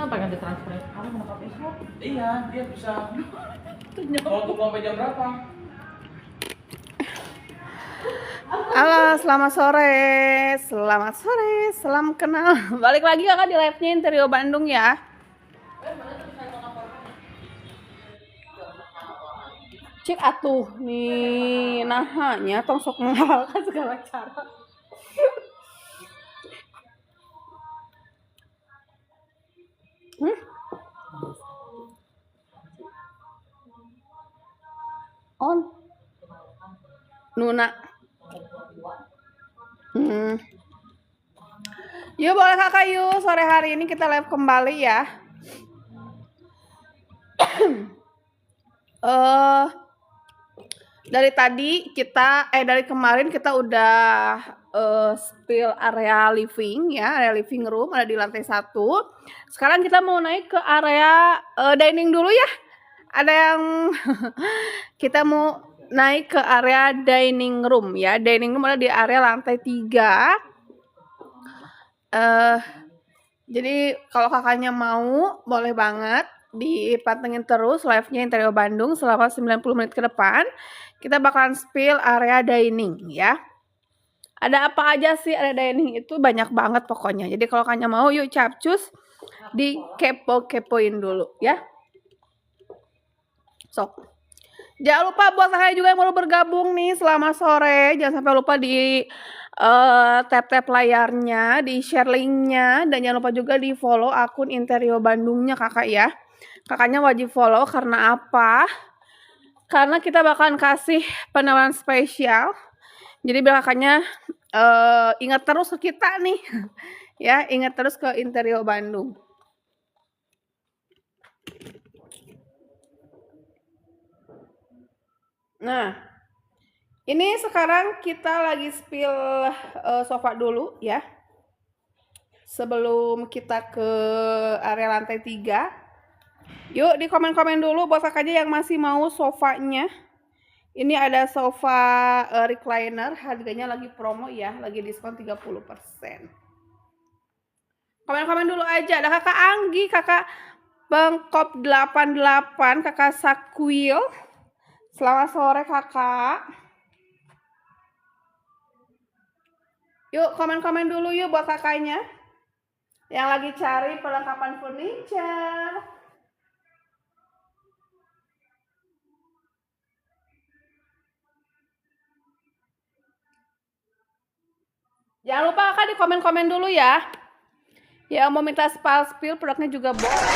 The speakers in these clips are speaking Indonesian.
pengen ditransferin sekarang sama Kak Isma. Iya, dia bisa. Mau tunggu sampai jam berapa? Halo, selamat sore. Selamat sore, salam kenal. Balik lagi kakak di live-nya Interior Bandung ya. Cik atuh nih nahanya tong sok menghafalkan segala cara. On Nuna. Yuk boleh kakak yuk, sore hari ini kita live kembali ya. Dari kemarin kita udah spill area living ya, area living room ada di lantai 1. Sekarang kita mau naik ke area dining dulu ya. Ada yang kita mau naik ke area dining room ya. Dining room ada di area lantai 3. Jadi kalau kakaknya mau boleh banget dipantengin terus live-nya Interior Bandung selama 90 menit ke depan. Kita bakalan spill area dining ya. Ada apa aja sih area dining itu, banyak banget pokoknya. Jadi kalau kakaknya mau yuk capcus di kepoin dulu ya. Sok. Jangan lupa buat kakak juga yang baru bergabung nih selama sore, jangan sampai lupa di tap-tap layarnya, di share linknya, dan jangan lupa juga di follow akun Interior Bandungnya kakak ya. Kakaknya wajib follow karena apa? Karena kita bakalan kasih penawaran spesial. Jadi biar kakaknya ingat terus ke kita nih. Ya, ingat terus ke Interior Bandung. Nah, ini sekarang kita lagi spill sofa dulu ya. Sebelum kita ke area lantai 3. Yuk di komen-komen dulu buat kakaknya yang masih mau sofanya. Ini ada sofa recliner, harganya lagi promo ya, lagi diskon 30%. Komen-komen dulu aja. Ada kakak Anggi, kakak Bangkop 88, kakak Sakwil. Selamat sore kakak. Yuk komen-komen dulu yuk buat kakaknya yang lagi cari perlengkapan furniture. Jangan lupa kakak di komen-komen dulu ya. Yang mau minta spill produknya juga boleh.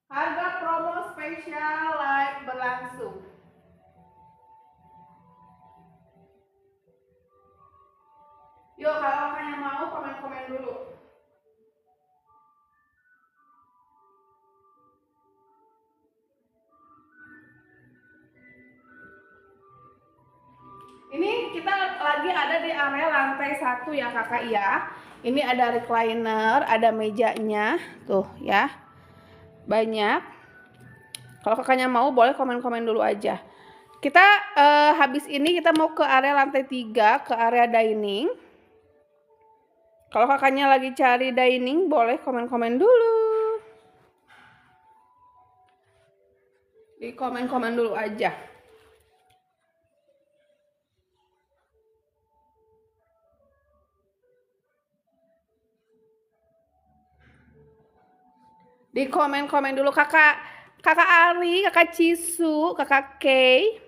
Harga promo spesial live berlangsung. Yuk kalau kakaknya mau komen-komen dulu. Ini kita lagi ada di area lantai 1 ya kakak ya. Ini ada recliner, ada mejanya tuh ya. Banyak. Kalau kakaknya mau boleh komen-komen dulu aja. Kita habis ini kita mau ke area lantai 3, ke area dining. Kalau kakaknya lagi cari dining boleh komen-komen dulu. Di komen-komen dulu aja. Di komen-komen dulu kakak Ari, kakak Cisu, kakak Kay.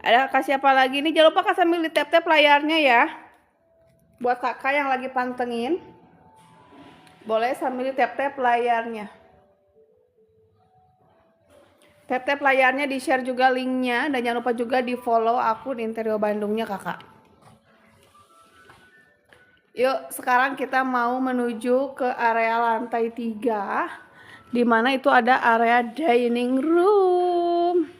Ada kakak siapa lagi nih? Jangan lupa kakak sambil di tap-tap layarnya ya. Buat kakak yang lagi pantengin, boleh sambil di tap-tap layarnya. Tap-tap layarnya, di share juga linknya, dan jangan lupa juga di follow akun Interior Bandungnya kakak. Yuk, sekarang kita mau menuju ke area lantai 3, di mana itu ada area dining room.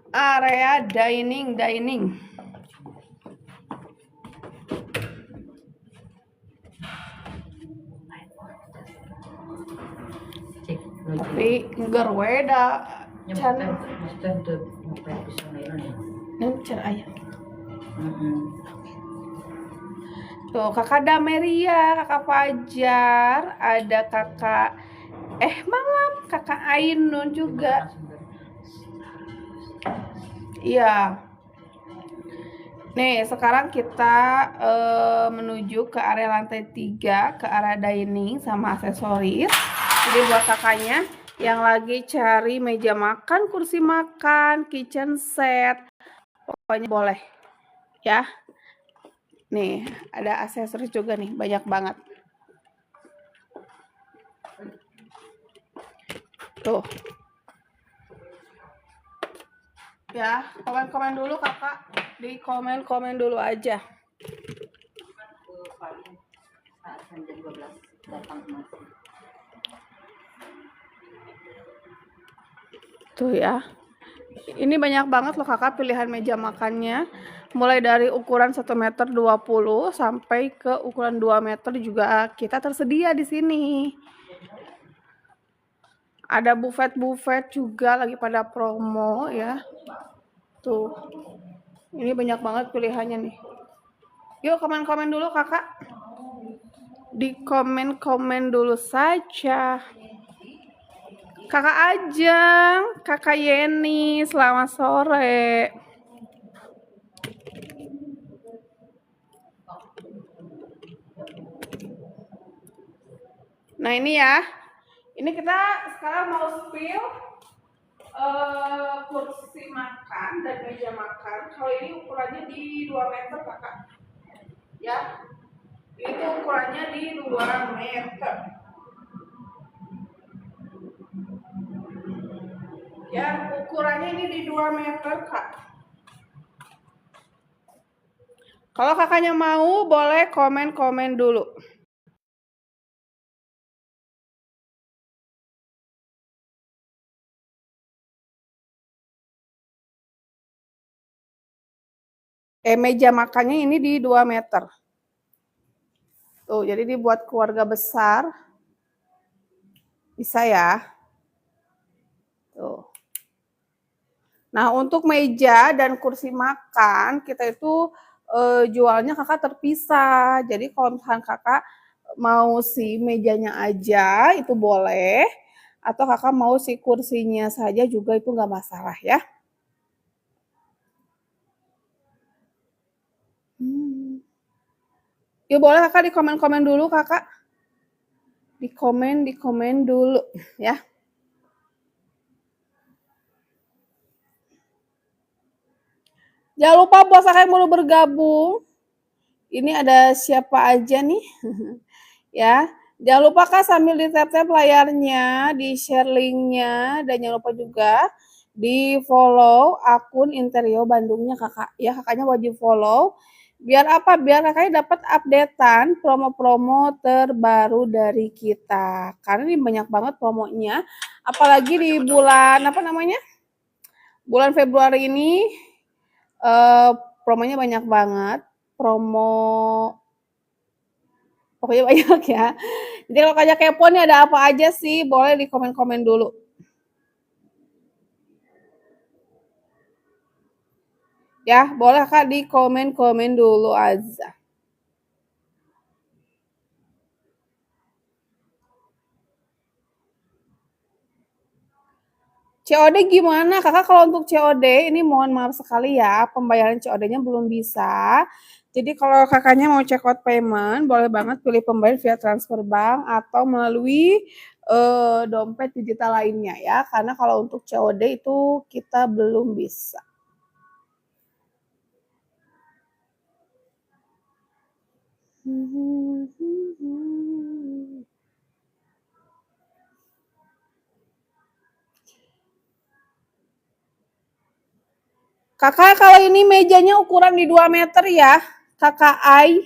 Area dining. Tapi gerweda Channel. Maksudnya udah ngapain bisa ngairan ya? Ini cara ayah. Mm-mm. Tuh, kakak Dameria, kakak Fajar, ada kakak malam, kakak Ainun juga. Iya. Nih, sekarang kita menuju ke area lantai 3, ke area dining sama aksesoris. Jadi buat kakaknya yang lagi cari meja makan, kursi makan, kitchen set, pokoknya boleh ya. Nih, ada aksesoris juga nih, banyak banget. Tuh. Ya, komen-komen dulu kakak. Di komen-komen dulu aja. Paling saat jam 12 datang masih. Tuh ya. Ini banyak banget loh kakak pilihan meja makannya. Mulai dari ukuran 1,20 meter sampai ke ukuran 2 meter juga kita tersedia di sini. Ada buffet-buffet juga lagi pada promo ya. Tuh. Ini banyak banget pilihannya nih. Yuk komen-komen dulu kakak. Di komen-komen dulu saja. Kakak Ajeng, kakak Yeni, selamat sore. Nah ini ya, ini kita sekarang mau spill kursi makan dan meja makan. Kalau ini ukurannya di 2 meter kakak, ya. Itu ukurannya di 2 meter. Ya, ukurannya ini di 2 meter kak. Kalau kakaknya mau, boleh komen-komen dulu. Meja makannya ini di 2 meter. Tuh, jadi dibuat keluarga besar. Bisa ya. Tuh. Nah, untuk meja dan kursi makan, kita itu jualnya kakak terpisah. Jadi kalau misalkan kakak mau si mejanya aja, itu boleh. Atau kakak mau si kursinya saja juga itu nggak masalah ya. Ya boleh kakak di komen-komen dulu kakak. Di komen dulu ya. Jangan lupa buat kakak yang baru bergabung. Ini ada siapa aja nih? Ya. Jangan lupa kak sambil di tap-tap layarnya, di share linknya, dan jangan lupa juga di follow akun Interio Bandungnya kakak. Ya kakaknya wajib follow. Biar apa? Biar kakaknya dapat updatean promo-promo terbaru dari kita. Karena ini banyak banget promonya. Apalagi di bulan apa namanya? Bulan Februari ini promonya banyak banget. Promo pokoknya banyak ya. Jadi kalau kakak kepo nih ada apa aja sih, boleh di komen-komen dulu. Ya, boleh kak di komen-komen dulu aja. COD gimana? Kakak kalau untuk COD ini mohon maaf sekali ya, pembayaran COD-nya belum bisa. Jadi kalau kakaknya mau check out payment, boleh banget pilih pembayaran via transfer bank atau melalui dompet digital lainnya ya. Karena kalau untuk COD itu kita belum bisa. Kakak kalau ini mejanya ukuran di 2 meter ya. Kakak Ai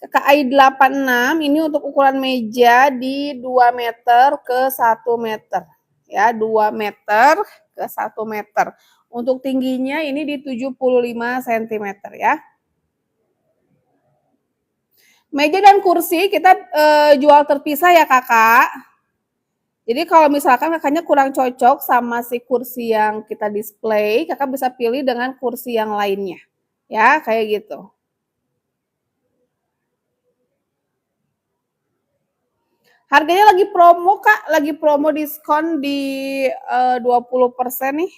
86 ini untuk ukuran meja di 2 meter ke 1 meter. Ya, 2 meter ke 1 meter. Untuk tingginya ini di 75 cm ya. Meja dan kursi kita jual terpisah ya kakak. Jadi kalau misalkan kakaknya kurang cocok sama si kursi yang kita display, kakak bisa pilih dengan kursi yang lainnya. Ya, kayak gitu. Harganya lagi promo, Kak. Lagi promo diskon di 20% nih.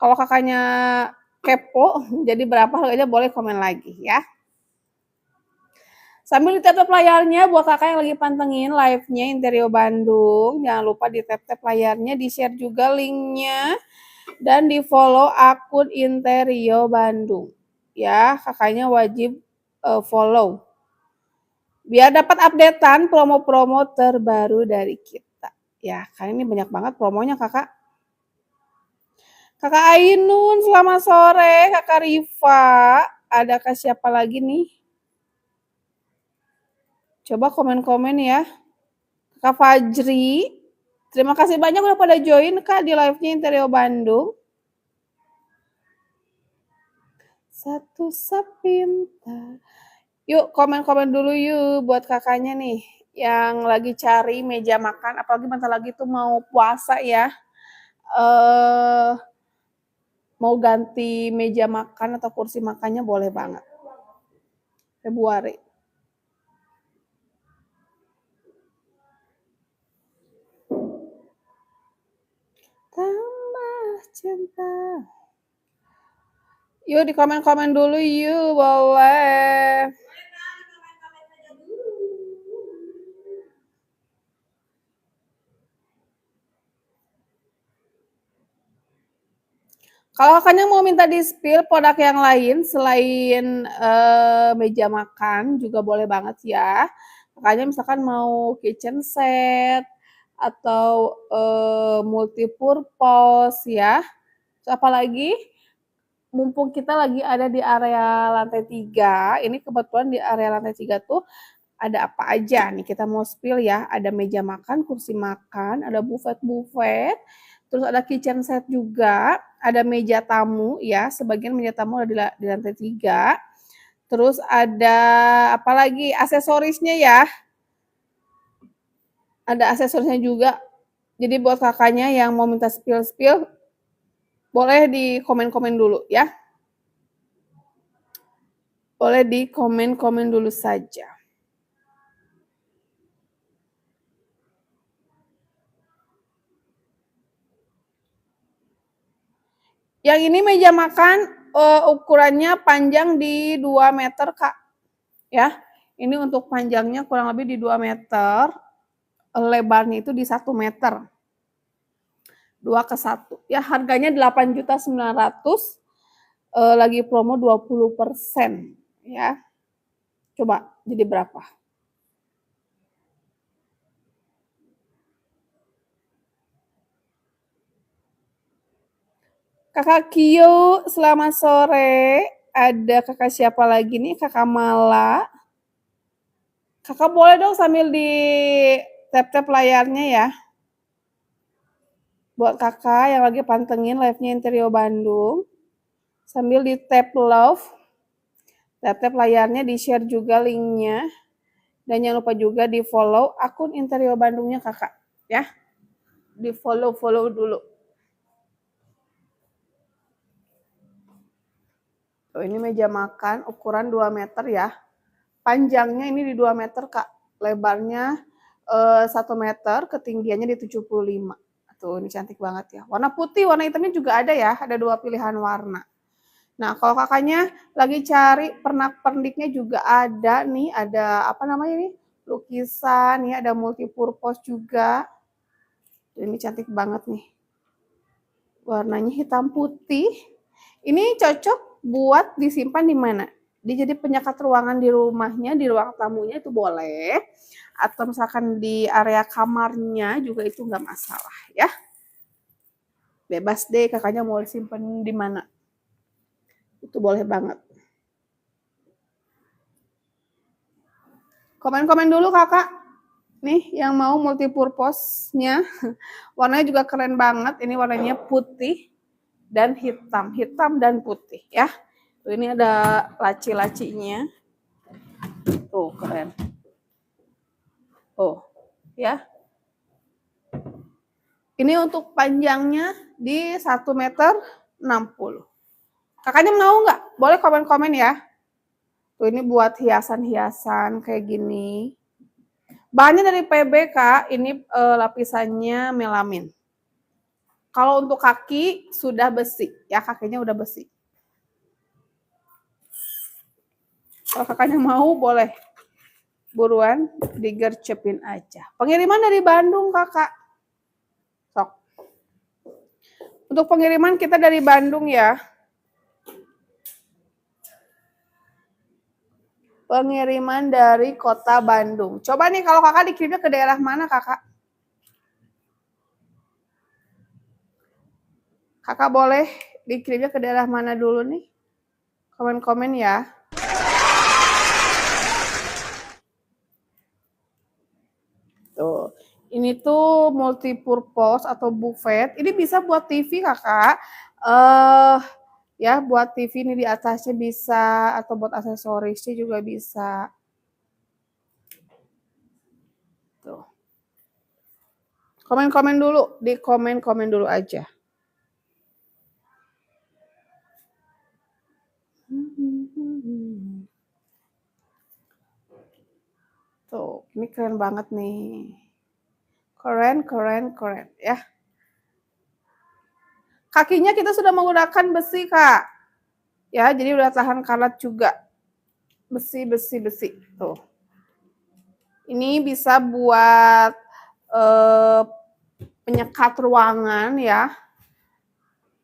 Kalau kakaknya kepo, jadi berapa harganya boleh komen lagi ya. Sambil ditap-tap layarnya buat kakak yang lagi pantengin live-nya Interio Bandung, jangan lupa ditap-tap layarnya, di-share juga linknya, dan di-follow akun Interio Bandung. Ya, kakaknya wajib follow. Biar dapat updatean promo-promo terbaru dari kita. Ya, kan ini banyak banget promonya kakak. Kakak Ainun, selamat sore. Kakak Riva, adakah siapa lagi nih? Coba komen-komen ya. Kak Fajri, terima kasih banyak udah pada join Kak di live-nya Interio Bandung. Satu sepintar. Yuk komen-komen dulu yuk buat kakaknya nih yang lagi cari meja makan, apalagi bentar lagi tuh mau puasa ya. Mau ganti meja makan atau kursi makannya boleh banget. Februari. Tambah cinta. Yuk di komen-komen dulu yuk, boleh. Kalau kakaknya mau minta di-spill produk yang lain selain meja makan juga boleh banget ya. Kakaknya misalkan mau kitchen set atau multipurpose ya. Apalagi mumpung kita lagi ada di area lantai 3, ini kebetulan di area lantai 3 tuh ada apa aja nih kita mau spill ya. Ada meja makan, kursi makan, ada buffet, terus ada kitchen set juga, ada meja tamu ya, sebagian meja tamu ada di lantai 3. Terus ada apa lagi? Aksesorisnya ya. Ada aksesorisnya juga. Jadi buat kakaknya yang mau minta spill-spill, boleh di komen-komen dulu ya. Boleh di komen-komen dulu saja. Yang ini meja makan ukurannya panjang di 2 meter, Kak. Ya. Ini untuk panjangnya kurang lebih di 2 meter. Lebarnya itu di 1 meter. 2 ke 1. Ya, harganya 8.900.000. Lagi promo 20%, ya. Coba jadi berapa? Kakak Kio, selamat sore. Ada kakak siapa lagi nih? Kakak Mala. Kakak boleh dong sambil di tap-tap layarnya ya. Buat kakak yang lagi pantengin live-nya Interio Bandung. Sambil di tap love. Tap-tap layarnya, di-share juga linknya. Dan jangan lupa juga di follow akun Interio Bandungnya kakak. Ya. Di follow dulu. Ini meja makan ukuran 2 meter ya. Panjangnya ini di 2 meter Kak. Lebarnya 1 meter, ketinggiannya di 75. Tuh ini cantik banget ya. Warna putih, warna hitamnya juga ada ya. Ada 2 pilihan warna. Nah kalau kakaknya lagi cari pernak-perniknya juga ada nih. Ada apa namanya nih? Lukisan ya, ada multipurpose juga. Ini cantik banget nih. Warnanya hitam putih. Ini cocok buat disimpan di mana? Dia jadi penyekat ruangan di rumahnya, di ruang tamunya itu boleh. Atau misalkan di area kamarnya juga itu nggak masalah ya. Bebas deh kakaknya mau disimpan di mana. Itu boleh banget. Komen-komen dulu kakak. Nih yang mau multipurpose-nya. Warnanya juga keren banget. Ini warnanya putih dan hitam. Hitam dan putih ya. Tuh, ini ada laci-lacinya. Tuh keren. Oh ya. Ini untuk panjangnya di 1,60 meter. Kakaknya mau nggak? Boleh komen-komen ya. Tuh ini buat hiasan-hiasan kayak gini. Bahannya dari PB Kak, ini lapisannya melamin. Kalau untuk kaki sudah besi, ya kakinya udah besi. Kalau kakaknya mau boleh. Buruan digercepin aja. Pengiriman dari Bandung kakak. Sok. Untuk pengiriman kita dari Bandung ya. Pengiriman dari kota Bandung. Coba nih kalau kakak dikirimnya ke daerah mana kakak? Kakak boleh dikirimnya ke daerah mana dulu nih? Komen-komen ya. Tuh. Ini tuh multipurpose atau buffet. Ini bisa buat TV kakak. Ya buat TV ini di atasnya bisa, atau buat aksesorisnya juga bisa. Tuh. Komen-komen dulu, di komen-komen dulu aja. Tuh, ini keren banget nih. Keren ya. Kakinya kita sudah menggunakan besi, Kak. Ya, jadi udah tahan karat juga. Besi. Tuh. Ini bisa buat penyekat ruangan ya.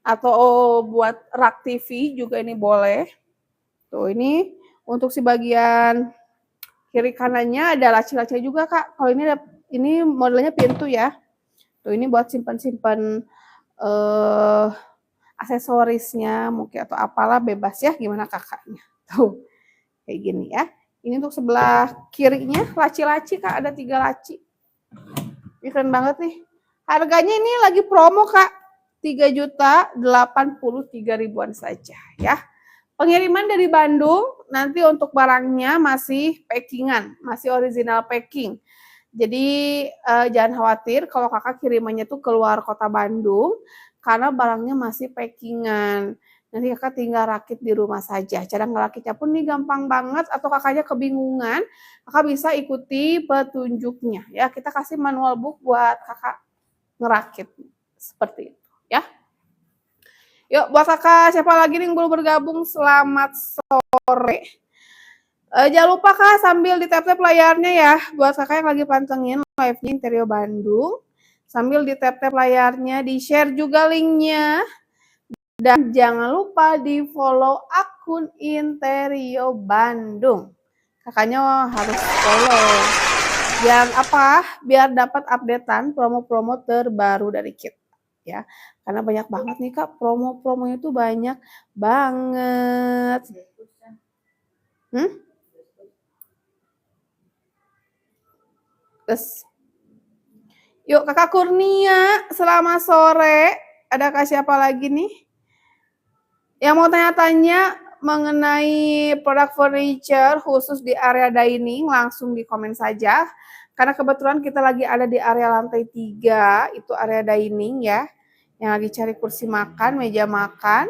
Atau buat rak TV juga ini boleh. Tuh, ini untuk si bagian kiri kanannya ada laci-laci juga, Kak. Kalau ini modelnya pintu ya. Tuh, ini buat simpan-simpan aksesorisnya mungkin atau apalah, bebas ya, gimana kakaknya. Tuh, kayak gini ya. Ini untuk sebelah kirinya laci-laci Kak, ada 3 laci. Ini keren banget nih. Harganya ini lagi promo Kak, 3.083.000-an saja ya. Pengiriman dari Bandung, nanti untuk barangnya masih packingan, masih original packing. Jadi jangan khawatir kalau kakak kirimannya tuh keluar kota Bandung, karena barangnya masih packingan. Nanti kakak tinggal rakit di rumah saja. Cara ngerakitnya pun nih gampang banget, atau kakaknya kebingungan, kakak bisa ikuti petunjuknya. Ya, kita kasih manual book buat kakak ngerakit seperti itu ya. Yuk, buat kakak siapa lagi nih yang belum bergabung, selamat sore. Jangan lupa Kak, sambil di tap-tap layarnya ya, buat kakak yang lagi pantengin live-nya Interio Bandung, sambil di tap-tap layarnya, di-share juga linknya, dan jangan lupa di-follow akun Interio Bandung. Kakaknya harus follow. Biar apa? Biar dapat updatean promo-promo terbaru dari kita. Ya, karena banyak banget nih Kak, promo-promonya tuh banyak banget. Terus, yuk Kakak Kurnia, selamat sore. Ada Kak siapa lagi nih? Yang mau tanya-tanya mengenai produk furniture khusus di area dining, langsung di komen saja. Karena kebetulan kita lagi ada di area lantai 3, itu area dining ya. Yang lagi cari kursi makan, meja makan,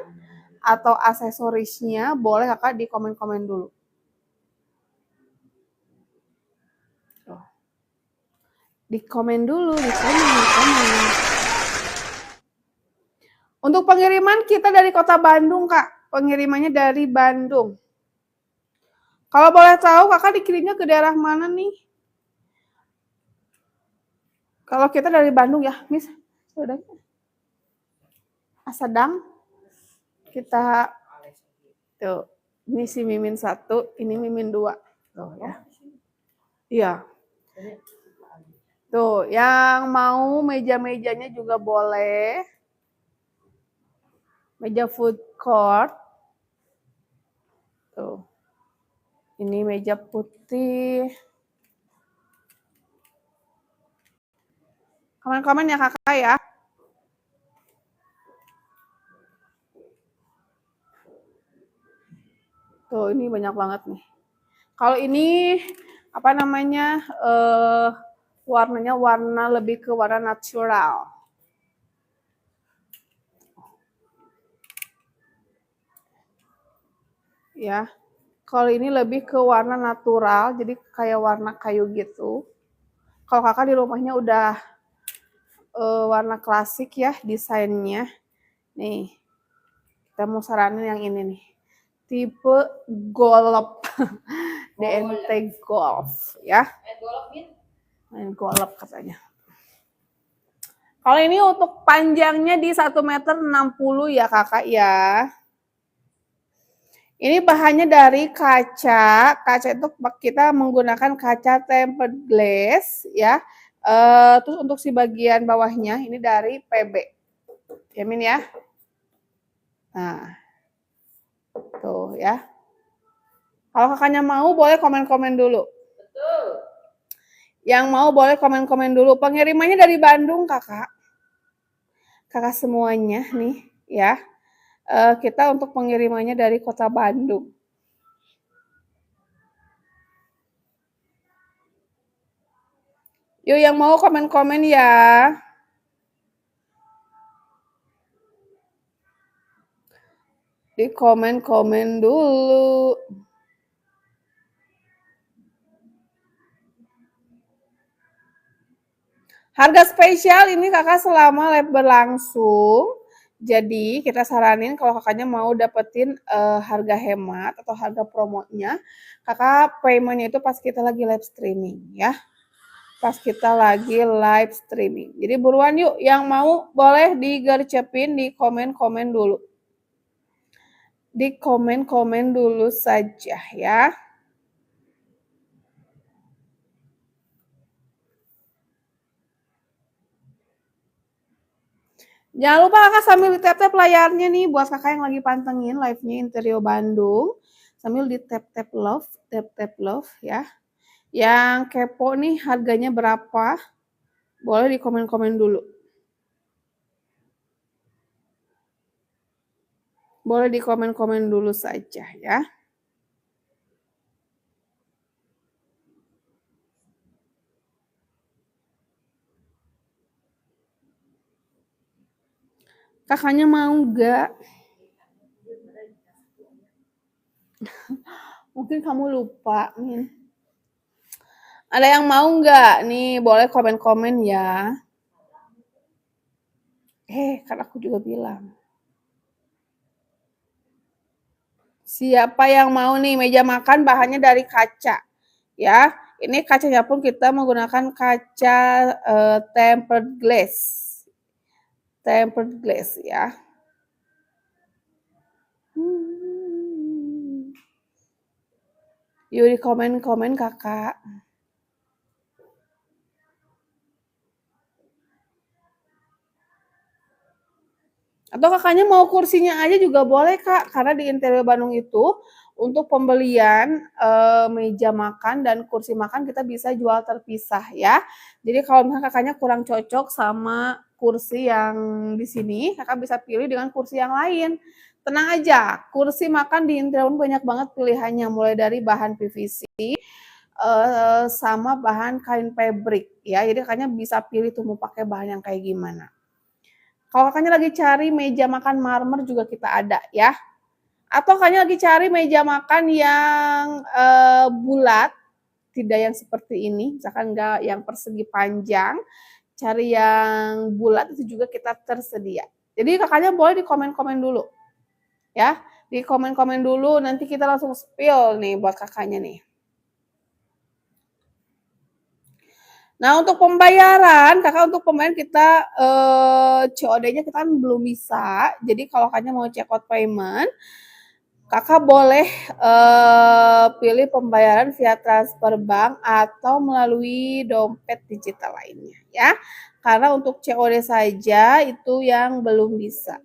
atau aksesorisnya, boleh Kakak di komen-komen dulu. Di komen dulu, di komen. Untuk pengiriman kita dari kota Bandung, Kak. Pengirimannya dari Bandung. Kalau boleh tahu, Kakak dikirimnya ke daerah mana nih? Kalau kita dari Bandung ya, Miss. Sedang. Kita, tuh, ini si Mimin 1, ini Mimin 2. Tuh ya. Iya. Tuh, yang mau meja-mejanya juga boleh. Meja food court. Tuh. Ini meja putih. Komen-komen ya kakak ya. Tuh, ini banyak banget nih. Kalau ini, apa namanya, warnanya warna lebih ke warna natural. ya. Kalau ini lebih ke warna natural, jadi kayak warna kayu gitu. Kalau kakak di rumahnya udah warna klasik ya desainnya. Nih, kita mau saranin yang ini nih. Tipe golf. DNT Golf ya. Main golf katanya. Kalau ini untuk panjangnya di 1,60 m ya kakak ya. Ini bahannya dari kaca. Kaca itu kita menggunakan kaca tempered glass ya. Terus untuk si bagian bawahnya ini dari PB. Ya Min ya. Nah, tuh ya. Kalau kakaknya mau boleh komen-komen dulu. Betul. Yang mau boleh komen-komen dulu. Pengirimannya dari Bandung kakak. Kakak semuanya nih ya. Kita untuk pengirimannya dari kota Bandung. Yuk yang mau komen-komen ya. Di komen-komen dulu. Harga spesial ini kakak selama live berlangsung. Jadi kita saranin kalau kakaknya mau dapetin harga hemat atau harga promonya, kakak paymentnya itu pas kita lagi live streaming ya. Pas kita lagi live streaming. Jadi buruan yuk yang mau boleh digercepin di komen-komen dulu. Di komen-komen dulu saja ya. Jangan lupa kakak sambil di tap-tap layarnya nih buat kakak yang lagi pantengin live-nya Interior Bandung. Sambil di tap-tap love ya. Yang kepo nih harganya berapa? Boleh di komen-komen dulu. Boleh di komen-komen dulu saja ya. Kakaknya mau nggak? Mungkin kamu lupa nih. Ada yang mau nggak? Nih boleh komen-komen ya. Kan aku juga bilang. Siapa yang mau nih meja makan bahannya dari kaca ya. Ini kacanya pun kita menggunakan kaca tempered glass. Tempered glass ya. Yuk di komen-komen kakak. Atau kakaknya mau kursinya aja juga boleh kak, karena di Interior Bandung itu untuk pembelian meja makan dan kursi makan kita bisa jual terpisah ya. Jadi kalau misalnya kakaknya kurang cocok sama kursi yang di sini, kakak bisa pilih dengan kursi yang lain. Tenang aja, kursi makan di Interior banyak banget pilihannya, mulai dari bahan PVC sama bahan kain fabric ya. Jadi kakaknya bisa pilih tuh mau pakai bahan yang kayak gimana. Kalau kakaknya lagi cari meja makan marmer juga kita ada ya. Atau kakaknya lagi cari meja makan yang bulat, tidak yang seperti ini, misalkan enggak yang persegi panjang, cari yang bulat itu juga kita tersedia. Jadi kakaknya boleh di komen-komen dulu. Ya, di komen-komen dulu nanti kita langsung spill nih buat kakaknya nih. Nah, untuk pembayaran, kakak untuk pembayaran kita COD-nya kita kan belum bisa. Jadi kalau kakaknya mau check out payment, kakak boleh pilih pembayaran via transfer bank atau melalui dompet digital lainnya ya. Karena untuk COD saja itu yang belum bisa.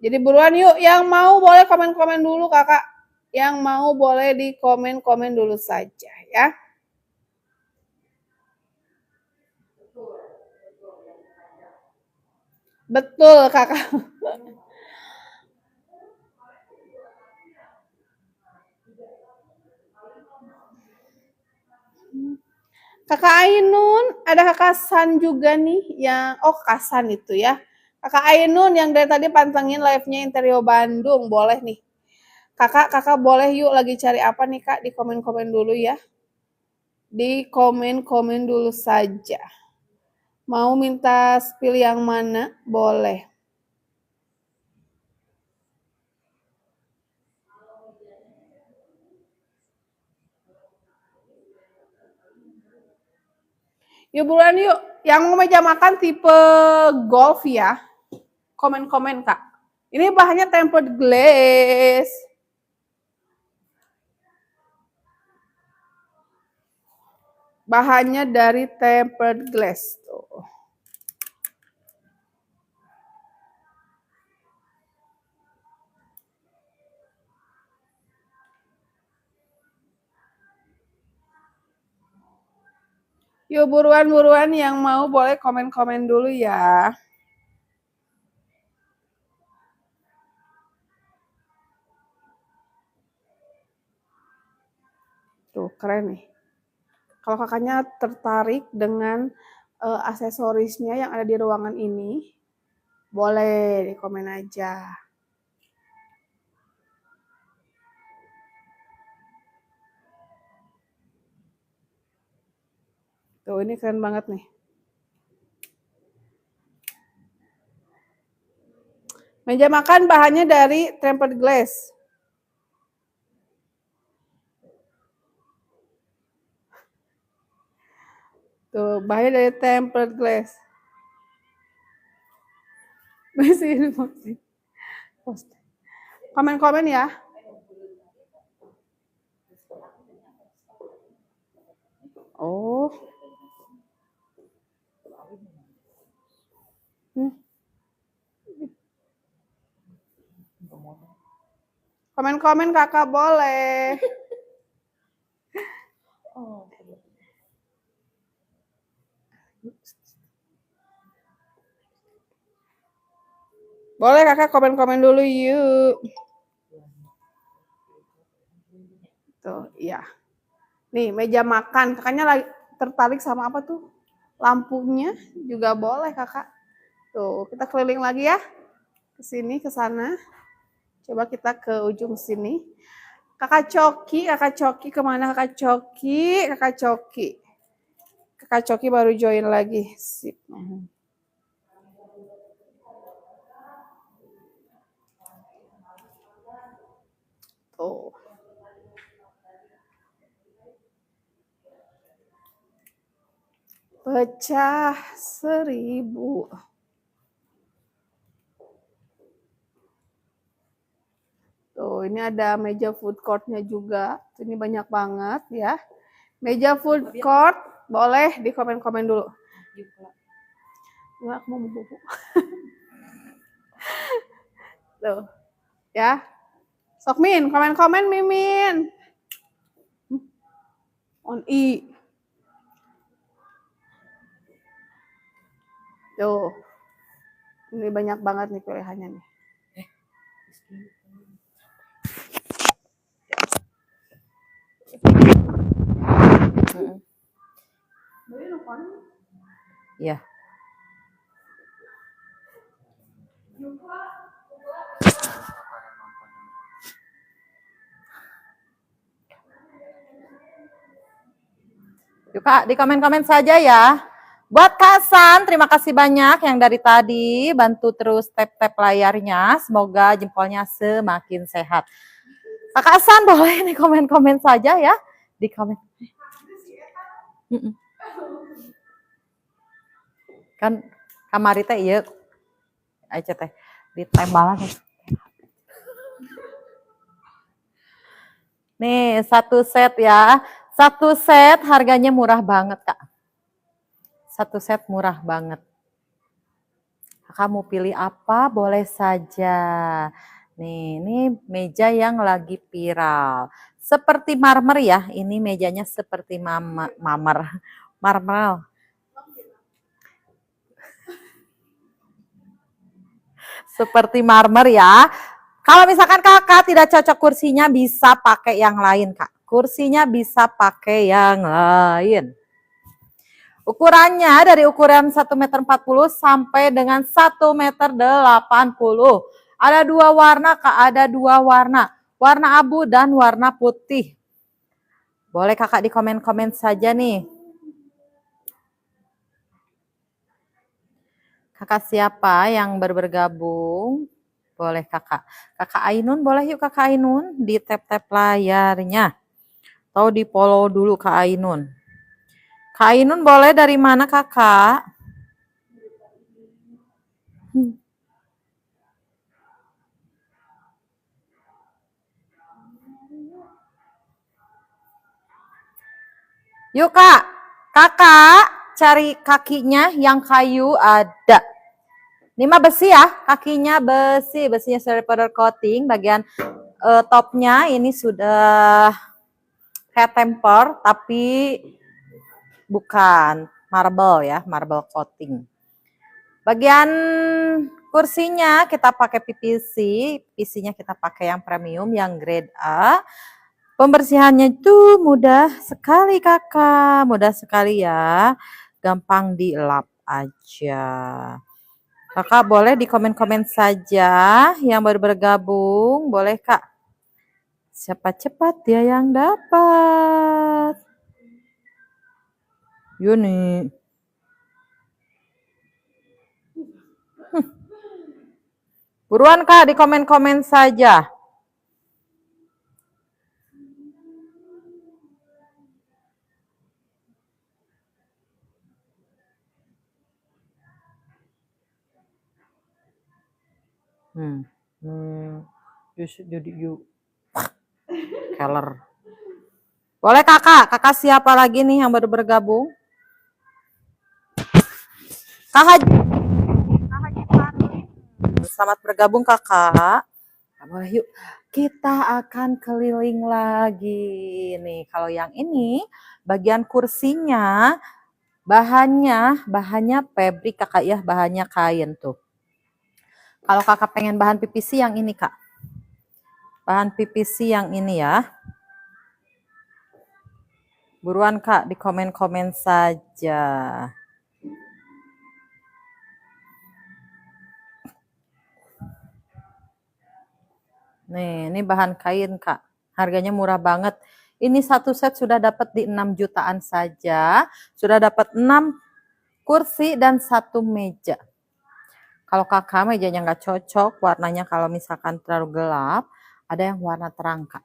Jadi buruan yuk, yang mau boleh komen-komen dulu kakak. Yang mau boleh di komen-komen dulu saja ya. Betul kakak. Kakak Ainun, ada kakak San juga nih yang, kakak San itu ya. Kakak Ainun yang dari tadi pantengin live-nya Interior Bandung, boleh nih. Kakak boleh yuk lagi cari apa nih Kak? Di komen-komen dulu ya. Di komen-komen dulu saja. Mau minta spill yang mana? Boleh. Yuk buruan yuk. Yang mau meja makan tipe golf ya. Komen-komen Kak. Ini bahannya tempered glass. Bahannya dari tempered glass tuh. Yuk buruan-buruan yang mau boleh komen-komen dulu ya. Tuh keren nih. Kalau kakaknya tertarik dengan aksesorisnya yang ada di ruangan ini, boleh di komen aja. Tuh ini keren banget nih. Meja makan bahannya dari tempered glass. Tuh, bahannya dari tempered glass. Masih komen-komen ya. Oh. Komen-komen kakak boleh. Boleh kakak komen-komen dulu yuk. Tuh, iya. Nih, meja makan. Kakaknya lagi tertarik sama apa tuh? Lampunya juga boleh kakak. Tuh, kita keliling lagi ya. Ke sini, ke sana. Coba kita ke ujung sini. Kakak Coki kemana kakak Coki? Kakak Coki baru join lagi. Sip. Tuh. Pecah 1000. Tuh, ini ada meja food court-nya juga. Ini banyak banget ya. Meja food court, boleh di komen-komen dulu. Enggak, aku mau bubu. Tuh, ya. Sok Min, komen-komen Mimin. On I. Tuh. Ini banyak banget nih pilihannya nih. Iya. Yuk Kak, di komen-komen saja ya. Buat Kak San, terima kasih banyak yang dari tadi bantu terus tap-tap layarnya. Semoga jempolnya semakin sehat. Kak San boleh nih komen-komen saja ya. Di komen. Kan kamari teh ieu. Aja teh ditembalan. Nih, satu set ya. Satu set harganya murah banget, Kak. Satu set murah banget. Kakak mau pilih apa? Boleh saja. Nih, ini meja yang lagi viral. Seperti marmer ya. Ini mejanya seperti marmer. Seperti marmer ya. Kalau misalkan kakak tidak cocok kursinya bisa pakai yang lain, Kak. Kursinya bisa pakai yang lain. Ukurannya dari ukuran 1,40 meter sampai dengan 1,80 meter. Ada dua warna, Kak, ada dua warna. warna abu dan warna putih. Boleh kakak di komen-komen saja nih. Kakak siapa yang bergabung? Boleh kakak. Kakak Ainun boleh yuk kakak Ainun di tap-tap layarnya. Atau di follow dulu Kak Ainun. Kak Ainun boleh dari mana kakak? Yuk kak, kakak cari kakinya yang kayu ada. Ini mah besi ya, kakinya besi, besinya silver powder coating. Bagian topnya ini sudah kayak temper, tapi bukan marble ya, marble coating. Bagian kursinya kita pakai PVC, PVC-nya kita pakai yang premium, yang grade A. Pembersihannya itu mudah sekali kakak, mudah sekali ya, gampang dilap aja. Kakak boleh di komen-komen saja yang baru bergabung, boleh kak. Siapa cepat dia yang dapat. Yuni. Buruan kak di komen-komen saja. Jadi you Keller. Boleh kakak, kakak siapa lagi nih yang baru bergabung? Kakak selamat bergabung kakak. Boleh yuk, kita akan keliling lagi nih. Kalau yang ini bagian kursinya bahannya fabric kakak ya, bahannya kain tuh. Kalau kakak pengen bahan PVC yang ini kak, bahan PVC yang ini ya. Buruan kak di komen-komen saja. Nih, ini bahan kain kak, harganya murah banget. Ini satu set sudah dapat di 6 jutaan saja, sudah dapat 6 kursi dan 1 meja. Kalau kakak mejanya nggak cocok, warnanya kalau misalkan terlalu gelap, ada yang warna terang kak.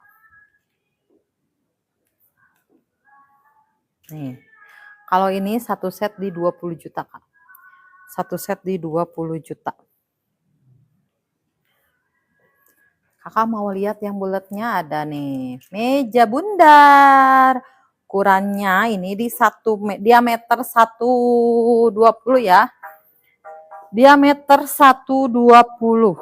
Nih, kalau ini satu set di 20 juta kak. Satu set di 20 juta. Kakak mau lihat yang bulatnya ada nih. Meja bundar. Ukurannya ini di diameter 120 ya. Diameter 120.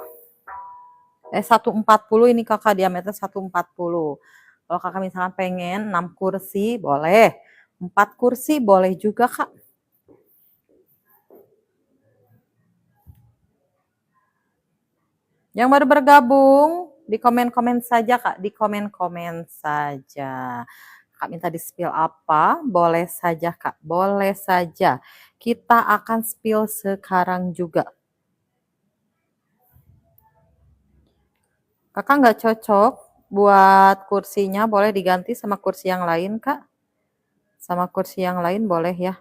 140 ini kakak, diameter 140. Kalau kakak misalkan pengen 6 kursi boleh. 4 kursi boleh juga kak. Yang baru bergabung, di komen-komen saja kak, di komen-komen saja. Kak minta di spill apa? Boleh saja kak, boleh saja. Kita akan spill sekarang juga. Kakak nggak cocok buat kursinya, boleh diganti sama kursi yang lain kak. Sama kursi yang lain boleh ya.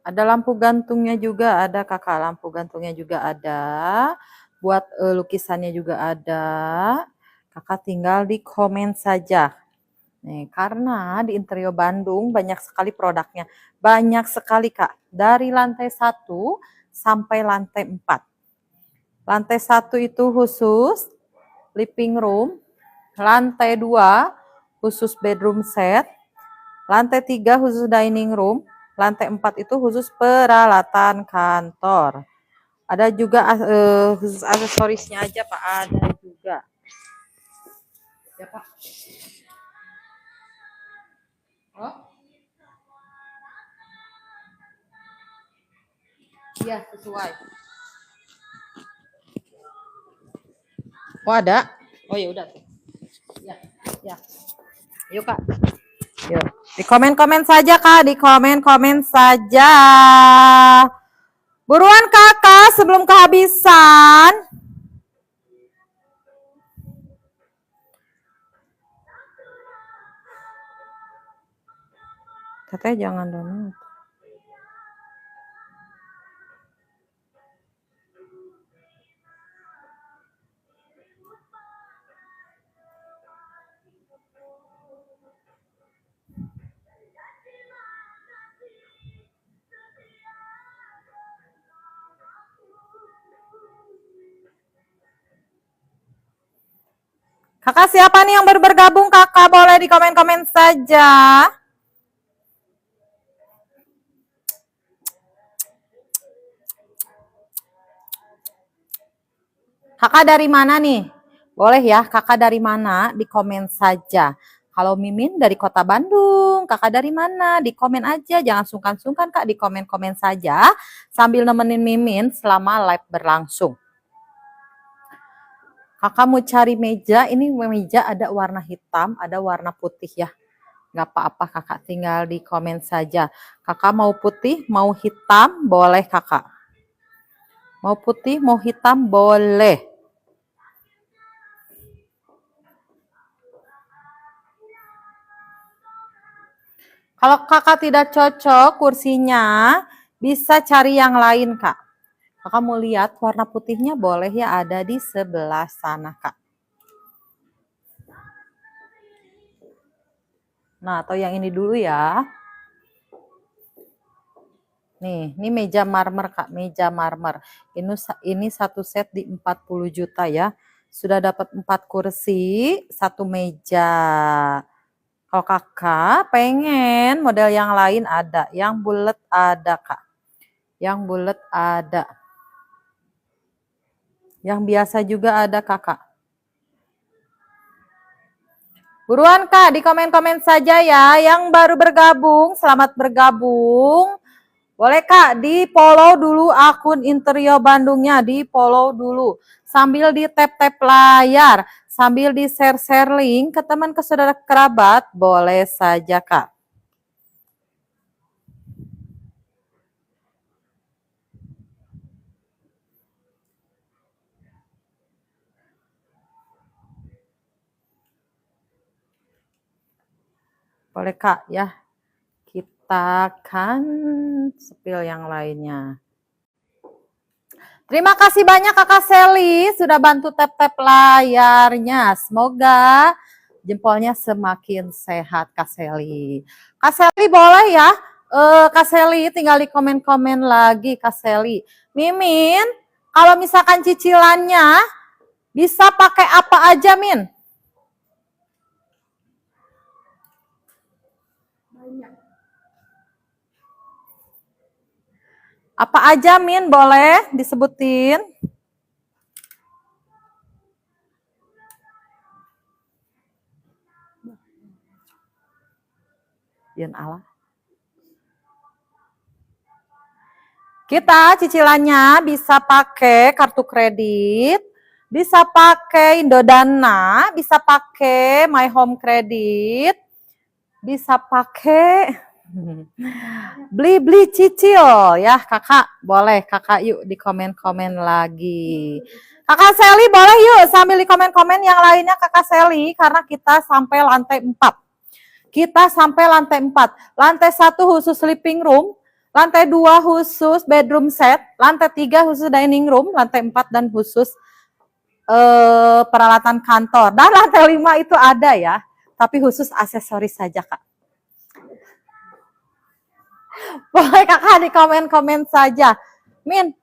Ada lampu gantungnya juga ada kakak, lampu gantungnya juga ada. Buat lukisannya juga ada. Kakak tinggal di komen saja. Nih, karena di Interior Bandung banyak sekali produknya. Banyak sekali kak. Dari lantai 1 sampai lantai 4. Lantai 1 itu khusus living room. Lantai 2 khusus bedroom set. Lantai 3 khusus dining room. Lantai 4 itu khusus peralatan kantor. Ada juga khusus aksesorisnya aja Pak, ada juga. Ya Pak. Oh. Iya, sesuai. Oh, ada? Oh ya udah. Ya, ya. Yuk Kak. Yuk. Di komen-komen saja Kak, di komen-komen saja. Buruan kakak, sebelum kehabisan. Teteh jangan download. Kakak siapa nih yang baru bergabung? Kakak boleh di komen-komen saja. Kakak dari mana nih? Boleh ya, kakak dari mana? Di komen saja. Kalau Mimin dari Kota Bandung, kakak dari mana? Di komen aja, jangan sungkan-sungkan kak, di komen-komen saja. Sambil nemenin Mimin selama live berlangsung. Kakak mau cari meja, ini meja ada warna hitam, ada warna putih ya. Gak apa-apa kakak, tinggal di komen saja. Kakak mau putih, mau hitam, boleh kakak. Mau putih, mau hitam, boleh. Kalau kakak tidak cocok kursinya, bisa cari yang lain kak. Kakak mau lihat warna putihnya boleh ya, ada di sebelah sana kak. Nah, atau yang ini dulu ya. Nih, ini meja marmer kak, meja marmer. Ini satu set di 40 juta ya. Sudah dapat 4 kursi, 1 meja. Kalau kakak pengen model yang lain ada, yang bulat ada kak. Yang bulat ada. Yang biasa juga ada kakak. Buruan kak, di komen-komen saja ya. Yang baru bergabung, selamat bergabung. Boleh kak, di follow dulu akun Interio Bandungnya, di follow dulu. Sambil di tap-tap layar, sambil di share-share link ke teman, ke saudara kerabat, boleh saja kak. Boleh kak ya, kita akan spill yang lainnya. Terima kasih banyak kakak Sally sudah bantu tap-tap layarnya. Semoga jempolnya semakin sehat kak Sally. Kak Sally boleh ya, kak Sally tinggal di komen-komen lagi kak Sally. Mimin, kalau misalkan cicilannya bisa pakai apa aja Min? Apa aja Min, boleh disebutin? Yan Allah. Kita cicilannya bisa pakai kartu kredit, bisa pakai Indodana, bisa pakai My Home Credit, bisa pakai beli cicil ya kakak. Boleh kakak yuk di komen-komen lagi. Kakak Sally boleh yuk sambil di komen-komen yang lainnya kakak Sally, karena kita sampai lantai 4. Kita sampai lantai 4. Lantai 1 khusus sleeping room, lantai 2 khusus bedroom set, lantai 3 khusus dining room, lantai 4 dan khusus peralatan kantor. Dan lantai 5 itu ada ya, tapi khusus aksesoris saja kak. Boleh kakak di komen-komen saja. Min,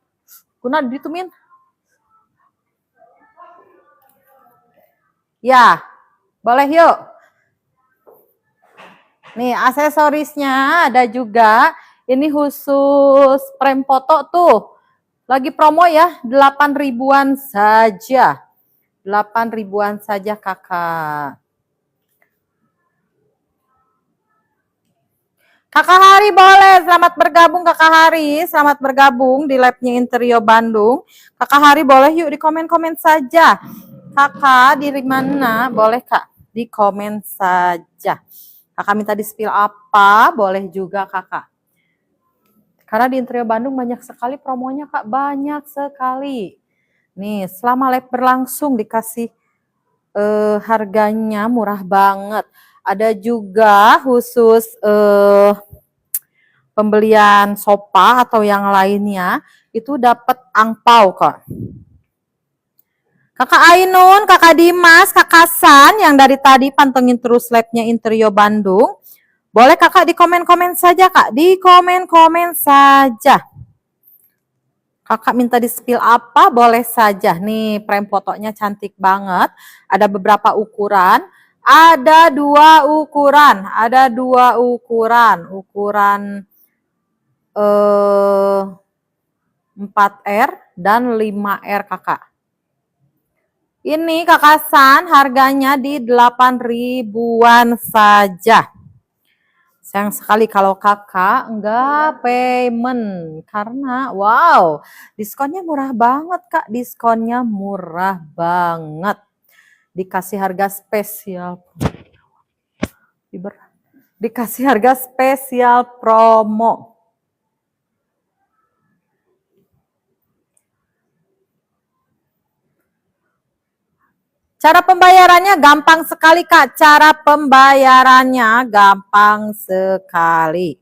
guna itu Min. Ya, boleh yuk. Nih aksesorisnya ada juga. Ini khusus frame foto tuh. Lagi promo ya, 8 ribuan saja. 8 ribuan saja kakak. Kakak Hari boleh, selamat bergabung Kakak Hari, selamat bergabung di live-nya Interio Bandung. Kakak Hari boleh yuk di komen-komen saja. Kakak dari mana? Boleh kak, di komen saja. Kakak minta di spill apa? Boleh juga kakak. Karena di Interior Bandung banyak sekali promonya Kak, banyak sekali. Nih, selama live berlangsung dikasih harganya murah banget. Ada juga khusus pembelian sofa atau yang lainnya itu dapat angpau Kak. Kakak Ainun, Kakak Dimas, Kakak San yang dari tadi pantengin terus live-nya Interior Bandung. Boleh Kakak di komen-komen saja Kak, di komen-komen saja. Kakak minta di-spill apa, boleh saja. Nih, frame fotonya cantik banget. Ada beberapa ukuran. Ada dua ukuran. Ukuran 4R dan 5R Kakak. Ini Kakak San harganya di 8 ribuan saja. Sayang sekali kalau kakak enggak payment karena wow, diskonnya murah banget Kak, diskonnya murah banget. Dikasih harga spesial. Dikasih harga spesial promo. Cara pembayarannya gampang sekali Kak, cara pembayarannya gampang sekali.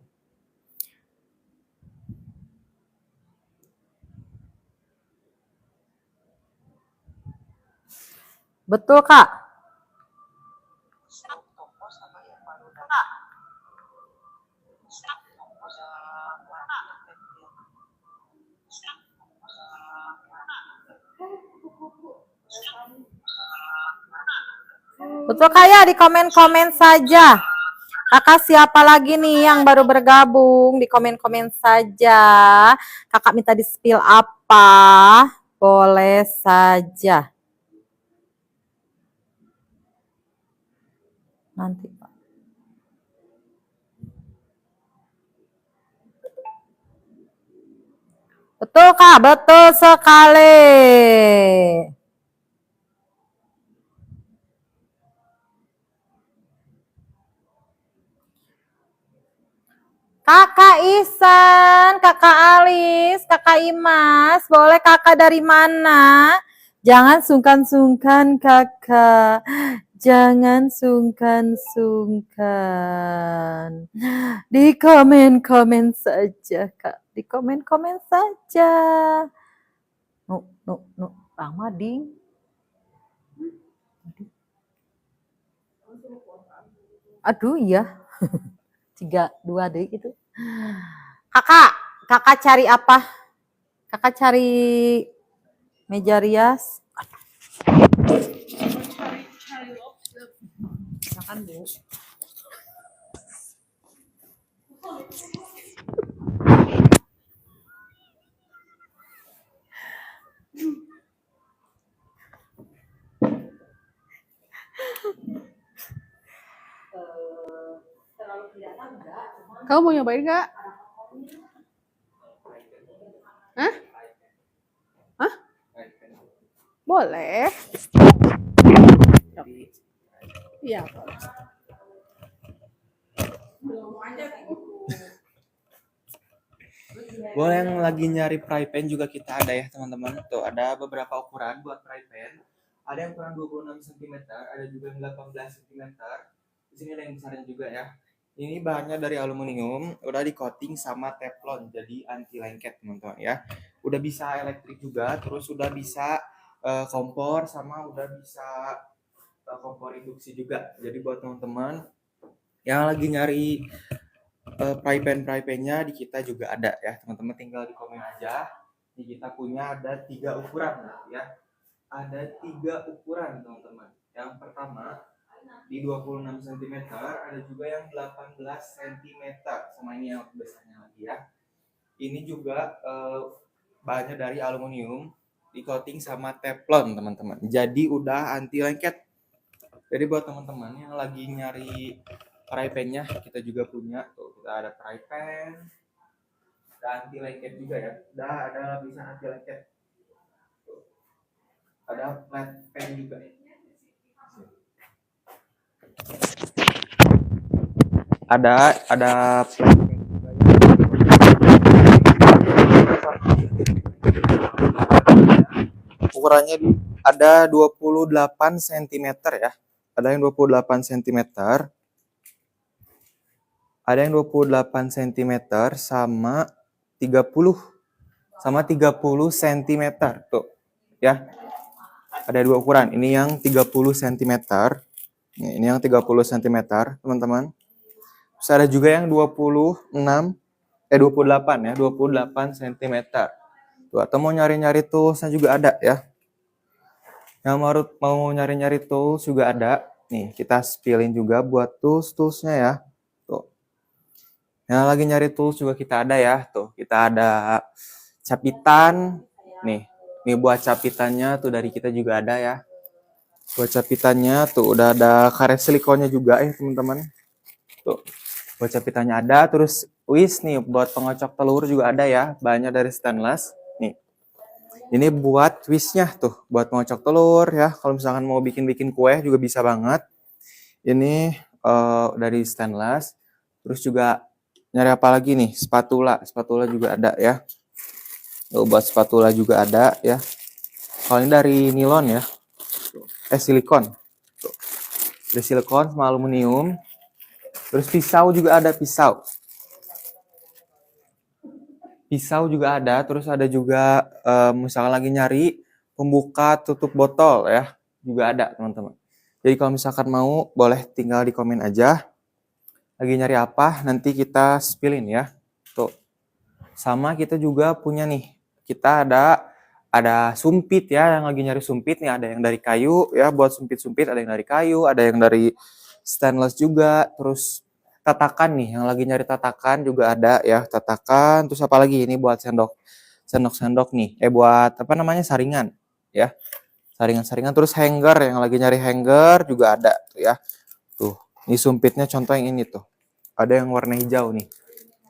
Betul Kak. Betul Kak ya, di komen-komen saja. Kakak siapa lagi nih yang baru bergabung? Di komen-komen saja. Kakak minta di-spill apa? Boleh saja. Nanti Pak. Betul Kak, betul sekali. Kakak Ihsan, Kakak Alis, Kakak Imas, boleh Kakak dari mana? Jangan sungkan-sungkan Kakak, jangan sungkan-sungkan. Di komen-komen saja Kak, di komen-komen saja. Bang Mading. Aduh iya. 3-2 deh gitu. Kakak cari apa? Kakak cari meja rias. Makan Bu. Kamu mau nyobain nggak? Hah? Hah? Boleh. Iya. Boleh yang lagi nyari fry pan juga kita ada ya teman-teman. Tuh ada beberapa ukuran buat fry pan. Ada yang ukuran 26 cm, ada juga yang 18 cm. Di sini ada yang besarnya juga ya. Ini bahannya dari aluminium, udah di coating sama teflon, jadi anti lengket teman-teman ya. Udah bisa elektrik juga, terus udah bisa kompor sama udah bisa kompor induksi juga. Jadi buat teman-teman yang lagi nyari fry pan-nya di kita juga ada ya teman-teman, tinggal di komen aja. Di kita punya ada 3 ukuran ya. Ada 3 ukuran teman-teman. Yang pertama di 26 cm, ada juga yang 18 cm sama ini yang besarnya lagi ya. Ini juga bahannya dari aluminium, di coating sama teflon teman-teman. Jadi udah anti lengket. Jadi buat teman-teman yang lagi nyari fry pan-nya, kita juga punya. Tuh, kita ada fry pan, ada anti lengket juga ya. Udah ada lapisan anti lengket. Tuh. Ada flat pan juga. Ada flat pan juga ya. ukurannya ada 28 cm ya. Ada yang 28 cm. Ada yang 28 cm sama 30 cm tuh ya. Ada dua ukuran. Ini yang 30 cm. Ini yang 30 cm, teman-teman. Terus ada juga yang 28 ya, 28 cm. Tuh, atau mau nyari-nyari toolsnya juga ada ya. Yang mau nyari-nyari tools juga ada. Nih, kita spillin juga buat toolsnya ya. Tuh. Yang lagi nyari tools juga kita ada ya. Tuh, kita ada capitan. Nih buat capitannya tuh dari kita juga ada ya. Buat capitannya tuh udah ada karet silikonnya juga ya, teman-teman. Tuh. Buat capitannya ada, terus nih buat pengocok telur juga ada ya, bahannya dari stainless. Nih. Ini buat twistnya tuh, buat mengocok telur ya. Kalau misalkan mau bikin kue juga bisa banget. Ini dari stainless. Terus juga nyari apa lagi nih? Spatula juga ada ya. Tuh, buat spatula juga ada ya. Kalau ini dari nilon ya. Silikon. Tuh. Dari silikon sama aluminium. Terus pisau juga ada, pisau juga ada. Terus ada juga misalkan lagi nyari pembuka tutup botol ya, juga ada, teman-teman. Jadi kalau misalkan mau, boleh tinggal di komen aja. Lagi nyari apa, nanti kita spillin ya. Tuh. Sama kita juga punya nih, kita ada sumpit ya, yang lagi nyari sumpit nih, ada yang dari kayu ya, buat sumpit-sumpit, ada yang dari kayu, ada yang dari stainless juga. Terus tatakan nih, yang lagi nyari tatakan juga ada ya, tatakan. Terus apa lagi, ini buat sendok nih, buat apa namanya, saringan ya, saringan. Terus hanger, yang lagi nyari hanger juga ada tuh ya. Tuh, ini sumpitnya contoh yang ini tuh, ada yang warna hijau nih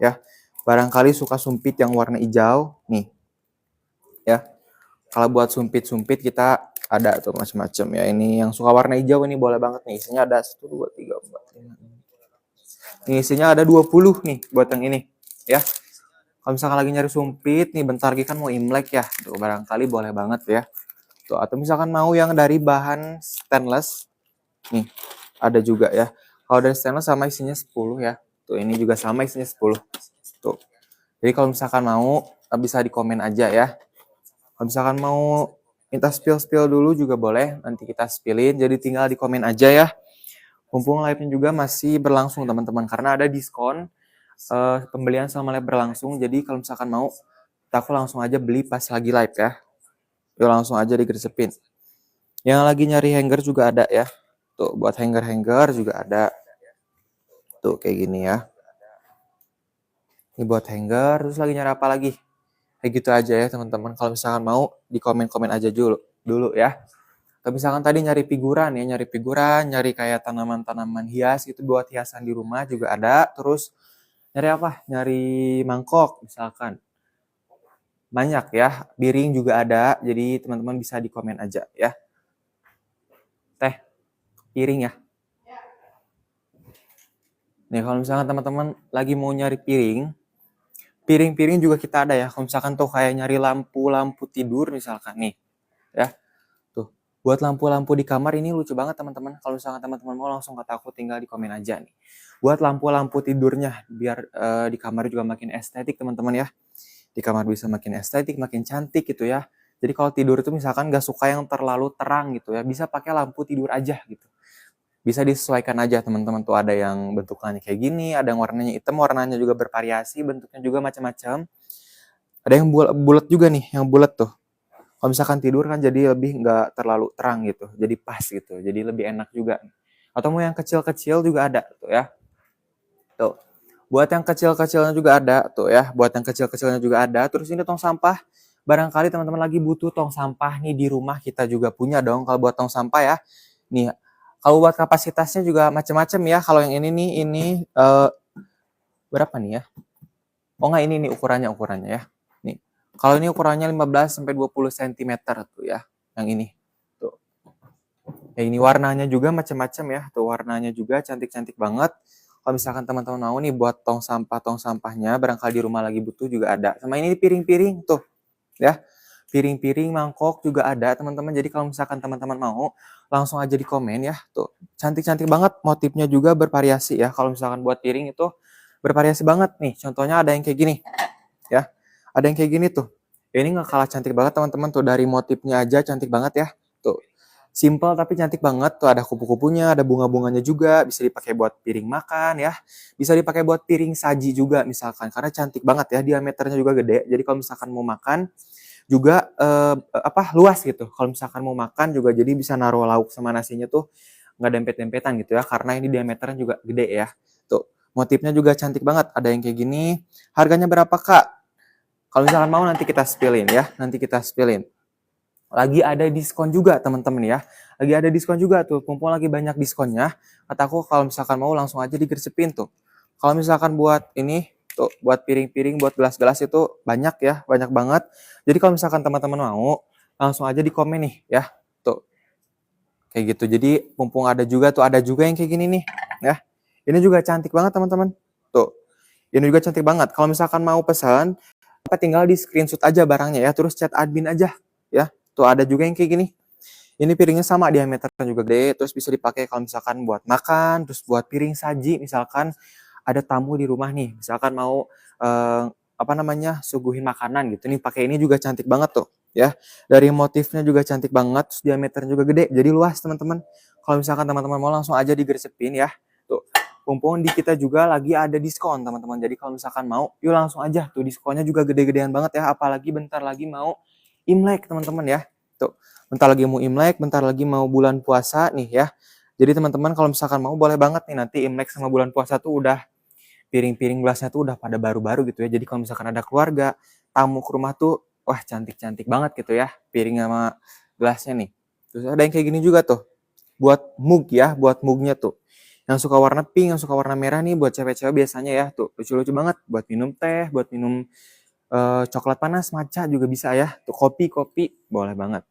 ya, barangkali suka sumpit yang warna hijau nih ya. Kalau buat sumpit kita ada tuh macam-macam ya. Ini yang suka warna hijau ini boleh banget nih. Isinya ada 1, 2, 3, 4, 5. Ini isinya ada 20 nih buat yang ini ya. Kalau misalkan lagi nyari sumpit nih, bentar lagi kan mau Imlek ya. Tuh, barangkali boleh banget ya. Tuh, atau misalkan mau yang dari bahan stainless nih, ada juga ya. Kalau dari stainless sama isinya 10 ya. Tuh, ini juga sama isinya 10. Tuh. Jadi kalau misalkan mau, bisa di komen aja ya. Kalau misalkan mau minta spill dulu juga boleh, nanti kita spillin. Jadi tinggal di komen aja ya. Mumpung live-nya juga masih berlangsung, teman-teman, karena ada diskon pembelian sama live berlangsung. Jadi kalau misalkan mau, aku langsung aja beli pas lagi live ya. Yuk langsung aja digersepin. Yang lagi nyari hanger juga ada ya. Tuh, buat hanger juga ada. Tuh, kayak gini ya. Ini buat hanger, terus lagi nyari apa lagi? Kayak gitu aja ya, teman-teman. Kalau misalkan mau, di komen-komen aja dulu ya. Kalau misalkan tadi nyari figuran, nyari kayak tanaman-tanaman hias itu buat hiasan di rumah juga ada. Terus nyari apa? Nyari mangkok misalkan. Banyak ya, piring juga ada. Jadi teman-teman bisa di komen aja ya. Teh, piring ya. Nih, kalau misalkan teman-teman lagi mau nyari piring juga kita ada ya. Kalau misalkan tuh kayak nyari lampu tidur misalkan nih ya. Tuh, buat lampu-lampu di kamar ini lucu banget, teman-teman. Kalau misalkan teman-teman mau langsung kata aku, tinggal di komen aja nih. Buat lampu-lampu tidurnya biar di kamar juga makin estetik, teman-teman ya. Di kamar bisa makin estetik, makin cantik gitu ya. Jadi kalau tidur itu misalkan gak suka yang terlalu terang gitu ya, bisa pakai lampu tidur aja gitu. Bisa disesuaikan aja, teman-teman. Tuh ada yang bentukannya kayak gini, ada yang warnanya hitam, warnanya juga bervariasi, bentuknya juga macam-macam. Ada yang bulat juga nih, yang bulat tuh. Kalau misalkan tidur kan jadi lebih nggak terlalu terang gitu, jadi pas gitu, jadi lebih enak juga. Atau mau yang kecil-kecil juga ada tuh ya. Tuh. Buat yang kecil-kecilnya juga ada tuh ya, buat yang kecil-kecilnya juga ada. Terus ini tong sampah. Barangkali teman-teman lagi butuh tong sampah nih, di rumah kita juga punya dong kalau buat tong sampah ya. Nih, kalau buat kapasitasnya juga macam-macam ya. Kalau yang ini nih, berapa nih ya? Oh enggak, ini nih ukurannya ya. Nih. Kalau ini ukurannya 15 sampai 20 cm tuh ya. Yang ini. Tuh. Ya, ini warnanya juga macam-macam ya. Tuh, warnanya juga cantik-cantik banget. Kalau misalkan teman-teman mau nih buat tong sampahnya, barangkali di rumah lagi butuh juga ada. Sama ini piring-piring tuh. Ya. piring-piring, mangkok juga ada teman-teman. Jadi kalau misalkan teman-teman mau, langsung aja di komen ya. Tuh, cantik-cantik banget, motifnya juga bervariasi ya. Kalau misalkan buat piring itu bervariasi banget nih. Contohnya ada yang kayak gini ya. Ada yang kayak gini tuh. Ini nggak kalah cantik banget teman-teman tuh, dari motifnya aja cantik banget ya. Tuh. Simple tapi cantik banget. Tuh ada kupu-kupunya, ada bunga-bunganya juga, bisa dipakai buat piring makan ya. Bisa dipakai buat piring saji juga misalkan, karena cantik banget ya, diameternya juga gede. Jadi kalau misalkan mau makan juga luas gitu. Kalau misalkan mau makan juga jadi bisa naruh lauk sama nasinya tuh nggak dempet-dempetan gitu ya, karena ini diameternya juga gede ya. Tuh, motifnya juga cantik banget. Ada yang kayak gini. Harganya berapa, Kak? Kalau misalkan mau nanti kita spillin ya, nanti kita spillin. Lagi ada diskon juga teman-teman ya. Lagi ada diskon juga tuh, mumpung lagi banyak diskonnya. Kataku kalau misalkan mau langsung aja digersepin tuh. Kalau misalkan buat ini tuh, buat piring-piring, buat gelas-gelas itu banyak ya, banyak banget. Jadi kalau misalkan teman-teman mau, langsung aja di komen nih ya. Tuh. Kayak gitu. Jadi mumpung ada juga tuh, ada juga yang kayak gini nih ya. Ini juga cantik banget teman-teman. Tuh. Ini juga cantik banget. Kalau misalkan mau pesan, tinggal di screenshot aja barangnya ya, terus chat admin aja ya. Tuh ada juga yang kayak gini. Ini piringnya sama, diameternya juga gede, terus bisa dipakai kalau misalkan buat makan, terus buat piring saji, misalkan ada tamu di rumah nih, misalkan mau suguhin makanan gitu nih, pakai ini juga cantik banget tuh, ya. Dari motifnya juga cantik banget, terus diameternya juga gede, jadi luas teman-teman. Kalau misalkan teman-teman mau langsung aja digersepin ya, tuh. Mumpung di kita juga lagi ada diskon teman-teman, jadi kalau misalkan mau, yuk langsung aja tuh, diskonnya juga gede-gedean banget ya, apalagi bentar lagi mau Imlek teman-teman ya. Tuh, bentar lagi mau Imlek, bentar lagi mau bulan puasa nih ya. Jadi teman-teman kalau misalkan mau boleh banget nih, nanti Imlek sama bulan puasa tuh udah piring-piring gelasnya tuh udah pada baru-baru gitu ya. Jadi kalau misalkan ada keluarga, tamu ke rumah tuh wah cantik-cantik banget gitu ya, piring sama gelasnya nih. Terus ada yang kayak gini juga tuh. Buat mug ya, buat mugnya tuh. Yang suka warna pink, yang suka warna merah nih buat cewek-cewek biasanya ya. Tuh, lucu-lucu banget buat minum teh, buat minum coklat panas, matcha juga bisa ya. Tuh kopi boleh banget.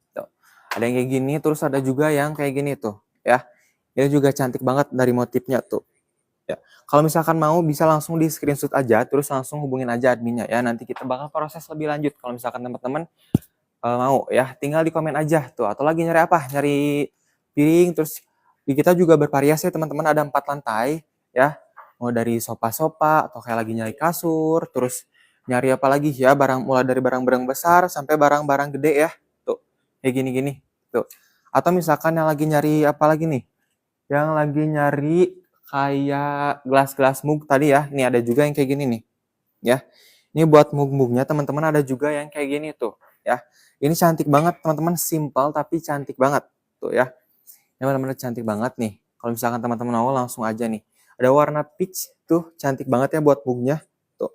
Tuh. Ada yang kayak gini, terus ada juga yang kayak gini tuh, ya. Ini juga cantik banget dari motifnya tuh. Ya. Kalau misalkan mau bisa langsung di screenshot aja, terus langsung hubungin aja adminnya ya. Nanti kita bakal proses lebih lanjut. Kalau misalkan teman-teman mau ya, tinggal di komen aja tuh. Atau lagi nyari apa? Nyari piring, terus di kita juga bervariasi teman-teman, ada 4 lantai ya. Mau dari sofa-sofa atau kayak lagi nyari kasur, terus nyari apa lagi ya, barang mulai dari barang-barang besar sampai barang-barang gede ya. Tuh, kayak gini-gini. Tuh. Atau misalkan yang lagi nyari apa lagi nih? Yang lagi nyari kayak gelas-gelas mug tadi ya. Ini ada juga yang kayak gini nih. Ya. Ini buat mug-mugnya teman-teman, ada juga yang kayak gini tuh, ya. Ini cantik banget teman-teman, simple tapi cantik banget. Tuh ya. Ini benar-benar cantik banget nih. Kalau misalkan teman-teman mau langsung aja nih. Ada warna peach tuh, cantik banget ya buat mugnya. Tuh.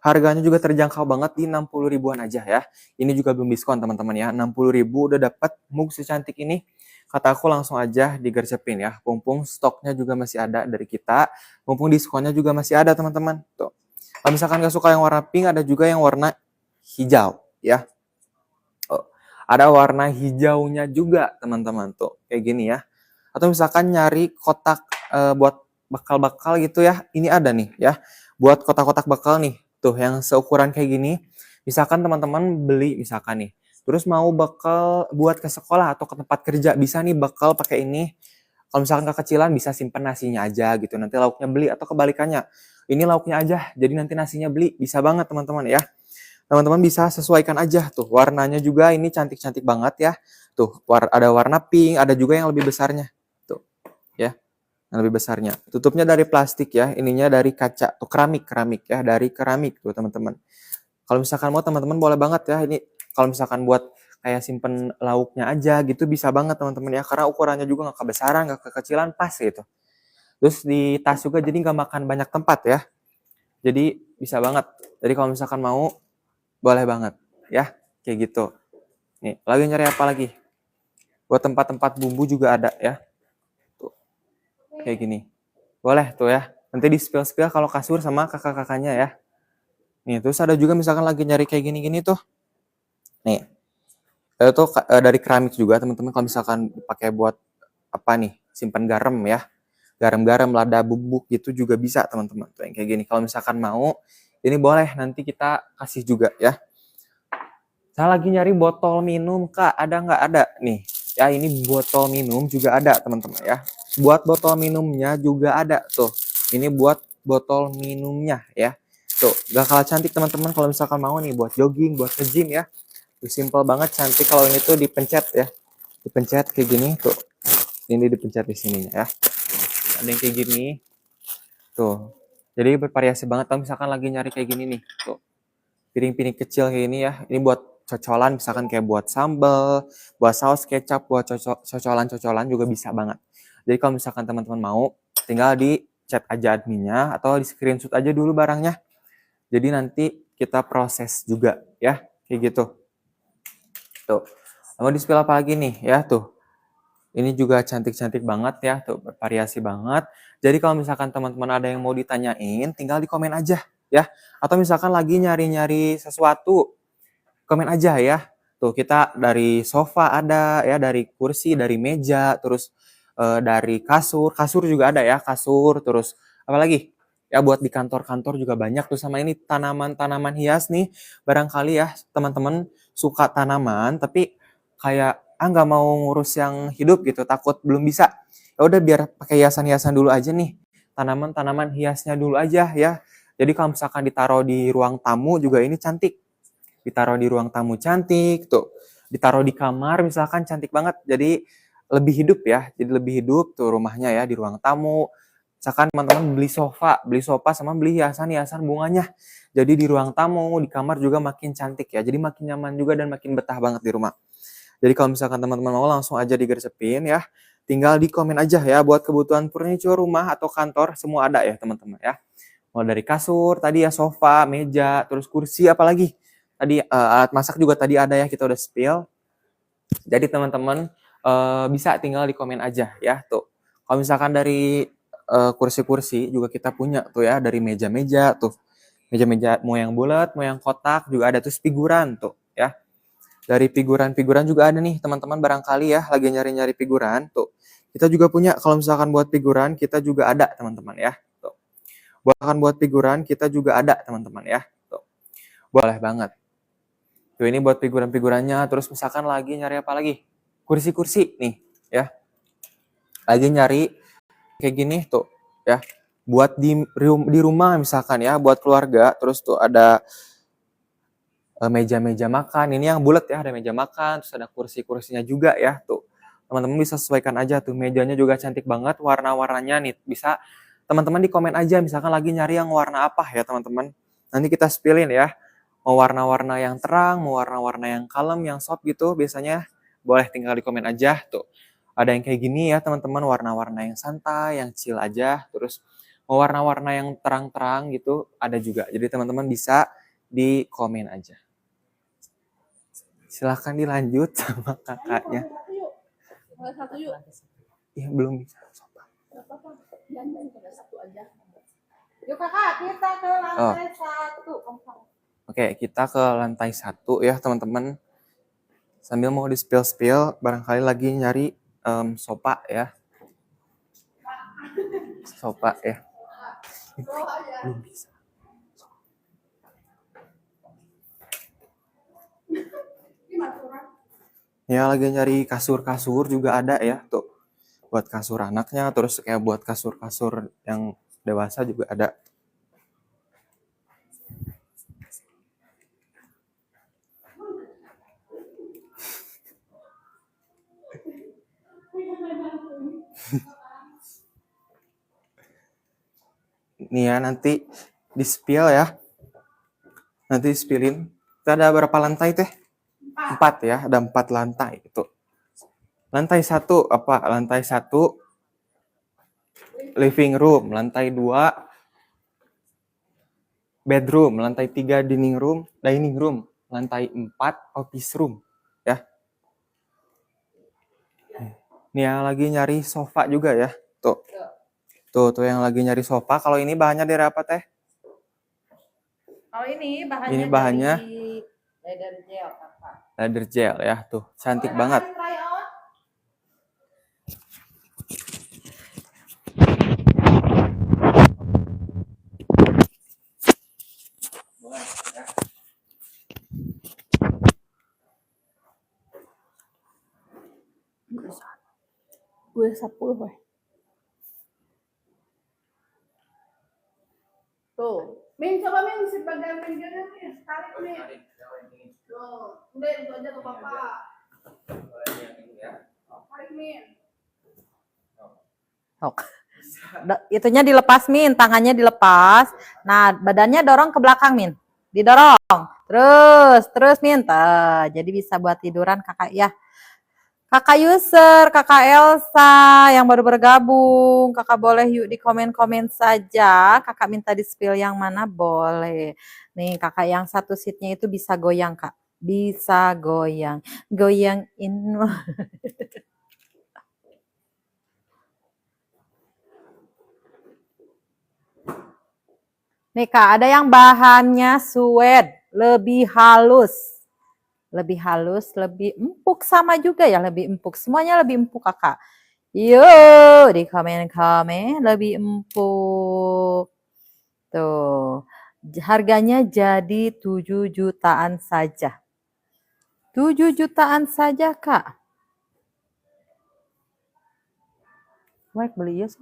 Harganya juga terjangkau banget di 60 ribuan aja ya. Ini juga belum diskon teman-teman ya. 60 ribu udah dapat mug secantik ini. Kata aku langsung aja digercepin ya. Mumpung stoknya juga masih ada dari kita. Mumpung diskonnya juga masih ada teman-teman. Tuh. Kalau misalkan gak suka yang warna pink, ada juga yang warna hijau ya. Oh, ada warna hijaunya juga teman-teman tuh. Kayak gini ya. Atau misalkan nyari kotak buat bakal-bakal gitu ya. Ini ada nih ya. Buat kotak-kotak bakal nih. Tuh yang seukuran kayak gini. Misalkan teman-teman beli misalkan nih. Terus mau bakal buat ke sekolah atau ke tempat kerja. Bisa nih bakal pakai ini. Kalau misalkan kekecilan bisa simpen nasinya aja gitu. Nanti lauknya beli atau kebalikannya. Ini lauknya aja. Jadi nanti nasinya beli. Bisa banget teman-teman ya. Teman-teman bisa sesuaikan aja tuh. Warnanya juga ini cantik-cantik banget ya. Tuh ada warna pink. Ada juga yang lebih besarnya. Tuh ya. Yang lebih besarnya. Tutupnya dari plastik ya. Ininya dari kaca. Tuh keramik ya. Dari keramik tuh teman-teman. Kalau misalkan mau teman-teman boleh banget ya. Ini kalau misalkan buat kayak simpen lauknya aja gitu bisa banget teman-teman ya. Karena ukurannya juga nggak kebesaran, nggak kekecilan, pas gitu. Terus di tas juga jadi nggak makan banyak tempat ya. Jadi bisa banget. Jadi kalau misalkan mau boleh banget ya. Kayak gitu. Nih lagi nyari apa lagi? Buat tempat-tempat bumbu juga ada ya. Kayak gini. Boleh tuh ya. Nanti di spill-spill kalau kasur sama kakak-kakaknya ya. Nih, terus ada juga misalkan lagi nyari kayak gini-gini tuh. Nih. Itu dari keramik juga teman-teman, kalau misalkan pakai buat apa nih? Simpan garam ya. Garam-garam, lada bubuk gitu juga bisa teman-teman. Tuh yang kayak gini. Kalau misalkan mau, ini boleh nanti kita kasih juga ya. Saya lagi nyari botol minum, Kak. Ada nggak? Ada nih. Ya, ini botol minum juga ada, teman-teman ya. Buat botol minumnya juga ada tuh. Ini buat botol minumnya ya. Tuh, gak kalah cantik teman-teman kalau misalkan mau nih buat jogging, buat nge-gym ya. Tuh, simple banget, cantik kalau ini tuh dipencet ya. Dipencet kayak gini tuh. Ini dipencet di sininya ya. Ada yang kayak gini. Tuh. Jadi bervariasi banget kalau misalkan lagi nyari kayak gini nih. Tuh. Piring-piring kecil kayak ini ya. Ini buat cocolan misalkan kayak buat sambal, buat saus kecap, buat cocolan juga bisa banget. Jadi kalau misalkan teman-teman mau, tinggal di chat aja adminnya atau di screenshot aja dulu barangnya. Jadi nanti kita proses juga ya, kayak gitu. Tuh. Mau di spill apa lagi nih ya tuh. Ini juga cantik-cantik banget ya, tuh bervariasi banget. Jadi kalau misalkan teman-teman ada yang mau ditanyain, tinggal di komen aja ya. Atau misalkan lagi nyari-nyari sesuatu, komen aja ya. Tuh kita dari sofa ada ya, dari kursi, dari meja, terus dari kasur juga ada ya, kasur, terus apa lagi? Ya buat di kantor-kantor juga banyak tuh, sama ini tanaman-tanaman hias nih. Barangkali ya teman-teman suka tanaman tapi kayak nggak mau ngurus yang hidup gitu, takut belum bisa. Ya udah biar pakai hiasan-hiasan dulu aja nih. Tanaman-tanaman hiasnya dulu aja ya. Jadi kalau misalkan ditaruh di ruang tamu juga ini cantik. Ditaruh di ruang tamu cantik tuh. Ditaruh di kamar misalkan cantik banget. Jadi lebih hidup ya. Jadi lebih hidup tuh rumahnya ya di ruang tamu. Misalkan teman-teman beli sofa sama beli hiasan-hiasan bunganya. Jadi di ruang tamu, di kamar juga makin cantik ya. Jadi makin nyaman juga dan makin betah banget di rumah. Jadi kalau misalkan teman-teman mau langsung aja digersepin ya. Tinggal di komen aja ya buat kebutuhan furniture rumah atau kantor semua ada ya teman-teman ya. Mau dari kasur, tadi ya sofa, meja, terus kursi apalagi. Tadi alat masak juga tadi ada ya, kita udah spill. Jadi teman-teman bisa tinggal di komen aja ya tuh. Kalau misalkan dari kursi-kursi juga kita punya tuh ya, dari meja-meja tuh. Meja-meja mau yang bulat, mau yang kotak juga ada tuh, figuran tuh ya. Dari figuran-figuran juga ada nih teman-teman, barangkali ya lagi nyari-nyari figuran tuh. Kita juga punya, kalau misalkan buat figuran kita juga ada teman-teman ya. Tuh. Bahkan buat figuran kita juga ada teman-teman ya. Tuh. Boleh banget. Tuh ini buat figuran-figurannya, terus misalkan lagi nyari apa lagi? Kursi-kursi nih ya. Lagi nyari kayak gini tuh ya. Buat di rumah misalkan ya, buat keluarga, terus tuh ada meja-meja makan. Ini yang bulat ya, ada meja makan, terus ada kursi-kursinya juga ya tuh. Teman-teman bisa sesuaikan aja tuh, mejanya juga cantik banget, warna-warnanya nih. Bisa teman-teman di komen aja misalkan lagi nyari yang warna apa ya teman-teman. Nanti kita spillin ya. Mau warna-warna yang terang, mau warna-warna yang kalem, yang soft gitu biasanya boleh tinggal di komen aja tuh. Ada yang kayak gini ya teman-teman, warna-warna yang santai, yang chill aja. Terus mau warna-warna yang terang-terang gitu ada juga. Jadi teman-teman bisa di komen aja. Silahkan dilanjut sama kakaknya. Mulai satu yuk. Iya belum bisa. Yuk kakak, kita ke lantai 1. Oke, kita ke lantai 1 ya teman-teman. Sambil mau di spill, barangkali lagi nyari sofa ya. Sofa ya. Belum bisa. Ya lagi nyari kasur-kasur juga ada ya tuh. Buat kasur anaknya, terus kayak buat kasur-kasur yang dewasa juga ada. Nih ya nanti di spill ya. Nanti spillin. Kita ada berapa lantai teh? 4 ya, ada 4 lantai itu. Lantai 1 apa? Lantai 1 living room, lantai 2 bedroom, lantai 3 dining room, lantai 4 office room ya. Nih yang lagi nyari sofa juga ya. Tuh. Tuh yang lagi nyari sofa. Kalau ini bahannya dari apa teh? Kalau ini Ini bahannya dari leather gel kakak. Leather gel ya, tuh cantik banget. Gue 10 weh. Tuh. Min, coba Min, si bagian pinggirnya Min, tarik Min. Tuh, udah itu aja tuh Papa. Tarik Min. Sok. Itunya dilepas Min, tangannya dilepas. Nah, badannya dorong ke belakang Min. Didorong. Terus Min. Jadi bisa buat tiduran kakak ya. Kakak User, kakak Elsa yang baru bergabung, kakak boleh yuk di komen-komen saja. Kakak minta di spill yang mana boleh. Nih kakak yang satu seatnya itu bisa goyang kak. Bisa goyang. Goyang in. Nih kak, ada yang bahannya suede, lebih halus. Lebih halus, lebih empuk sama juga ya, lebih empuk. Semuanya lebih empuk kakak. Yuk, di komen-komen lebih empuk. Tuh, harganya jadi 7 jutaan saja. 7 jutaan saja kak. Baik beli ya,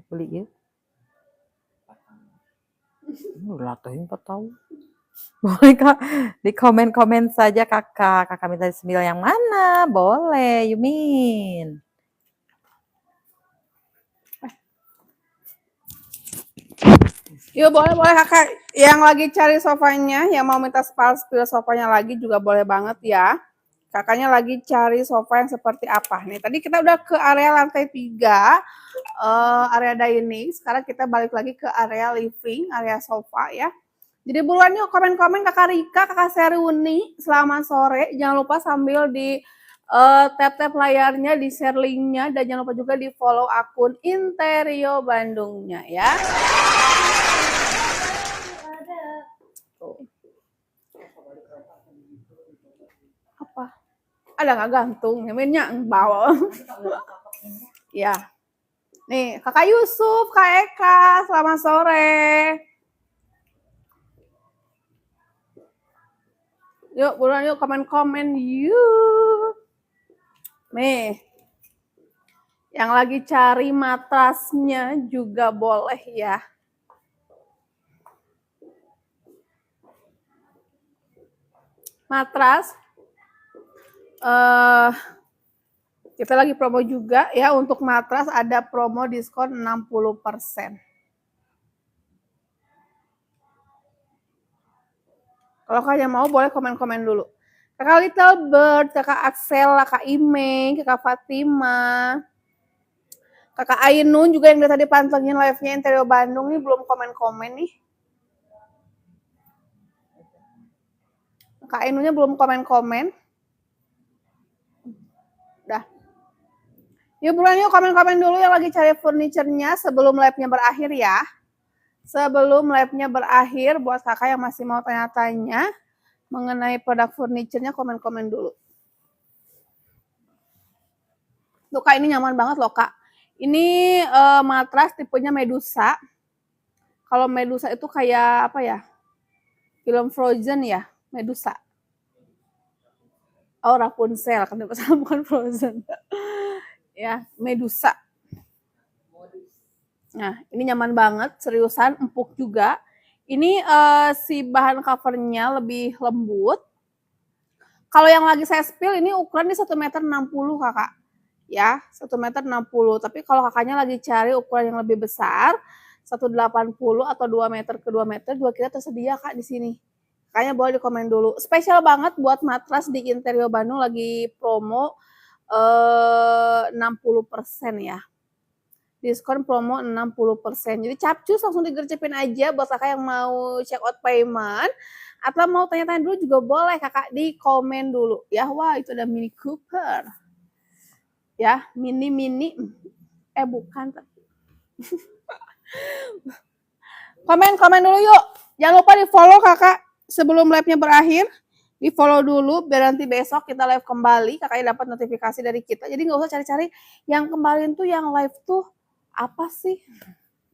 beli ya. Latahin 4 tahun. Boleh kak, di komen-komen saja kakak. Kakak minta sembil yang mana? Boleh, Yumin. Yuk boleh kakak yang lagi cari sofanya, yang mau minta spill sofanya lagi juga boleh banget ya. Kakaknya lagi cari sofa yang seperti apa nih. Tadi kita udah ke area lantai 3, area dining. Sekarang kita balik lagi ke area living, area sofa ya. Jadi buruan yuk komen-komen kakak Rika, kakak Seruni. Selamat sore. Jangan lupa sambil di tap-tap layarnya, di share linknya, dan jangan lupa juga di follow akun Interio Bandungnya ya. Apa? Ada nggak gantung? Minyak bawa. Ya. Nih, kakak Yusuf, kak Eka, selamat sore. Yuk, buruan yuk komen-komen yuk. Nih, yang lagi cari matrasnya juga boleh ya. Matras, kita lagi promo juga ya, untuk matras ada promo diskon 60%. Kalau kalian mau boleh komen-komen dulu. Kakak Little Bird, kakak Axel, kakak Ime, kakak Fatima, kakak Ainun juga yang tadi pantengin live-nya Interio Bandung nih belum komen-komen nih. Kakak Ainunnya belum komen-komen. Udah. Yuk buruan yuk komen-komen dulu yang lagi cari furniture-nya sebelum live-nya berakhir ya. Sebelum live-nya berakhir, buat kakak yang masih mau tanya-tanya mengenai produk furniture-nya, komen-komen dulu. Tuh kak, ini nyaman banget loh kak. Ini matras tipenya Medusa. Kalau Medusa itu kayak apa ya? Film Frozen ya, Medusa. Oh, Rapunzel, kan bukan Frozen. Ya, Medusa. Nah, ini nyaman banget, seriusan, empuk juga. Ini si bahan covernya lebih lembut. Kalau yang lagi saya spill ini ukuran di 1,60 meter kakak. Ya, 1,60 meter. Tapi kalau kakaknya lagi cari ukuran yang lebih besar, 1,80 atau 2 meter ke 2 meter, juga kita tersedia kak di sini. Kakaknya boleh di komen dulu. Spesial banget buat matras di Interio Bandung lagi promo 60% ya. Diskon promo 60%. Jadi capcus langsung digercepin aja buat kakak yang mau check out payment. Atau mau tanya-tanya dulu juga boleh kakak di komen dulu. Ya, wah itu ada Mini Cooper. Ya, mini. Bukan. Komen dulu yuk. Jangan lupa di follow kakak sebelum live-nya berakhir. Di follow dulu biar nanti besok kita live kembali. Kakaknya dapat notifikasi dari kita. Jadi nggak usah cari-cari yang kemarin tuh yang live tuh apa sih?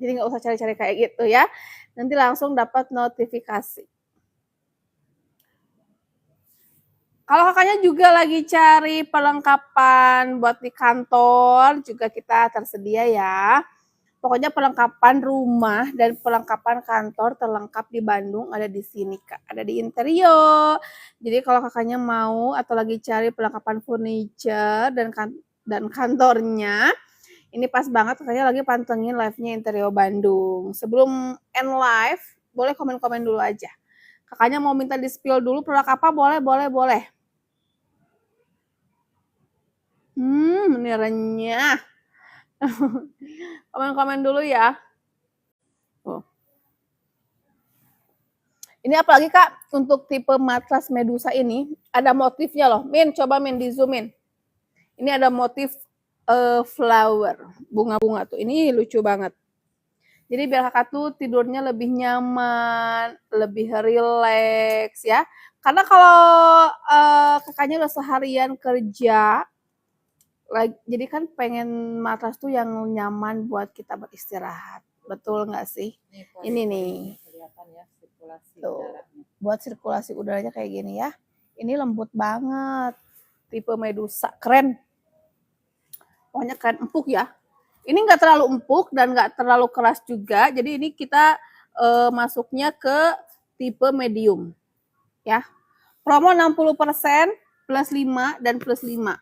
Jadi nggak usah cari-cari kayak gitu ya. Nanti langsung dapat notifikasi. Kalau Kakaknya juga lagi cari perlengkapan buat di kantor, juga kita tersedia ya. Pokoknya perlengkapan rumah dan perlengkapan kantor terlengkap di Bandung ada di sini Kak, ada di Interio. Jadi kalau Kakaknya mau atau lagi cari perlengkapan furniture dan kantornya, ini pas banget Kakaknya lagi pantengin live-nya Interio Bandung. Sebelum end live, boleh komen-komen dulu aja. Kakaknya mau minta di-spill dulu produk apa? Boleh, boleh, boleh. Ini renyah. Komen-komen dulu ya. Tuh. Ini apalagi Kak, untuk tipe matras Medusa ini ada motifnya loh. Min, coba Min di zoom in. Ini ada motif flower, bunga-bunga tuh. Ini lucu banget. Jadi biar Kakak tuh tidurnya lebih nyaman, lebih rileks ya. Karena kalau Kakaknya udah seharian kerja, jadi kan pengen matras tuh yang nyaman buat kita beristirahat. Betul nggak sih? Ini nih. Kelihatan ya sirkulasi Tuh, udaranya. buat sirkulasi udaranya kayak gini ya. Ini lembut banget. Tipe Medusa, keren. Pokoknya keren, empuk ya. Ini nggak terlalu empuk dan nggak terlalu keras juga. Jadi ini kita masuknya ke tipe medium. Ya. Promo 60% plus 5 dan plus 5.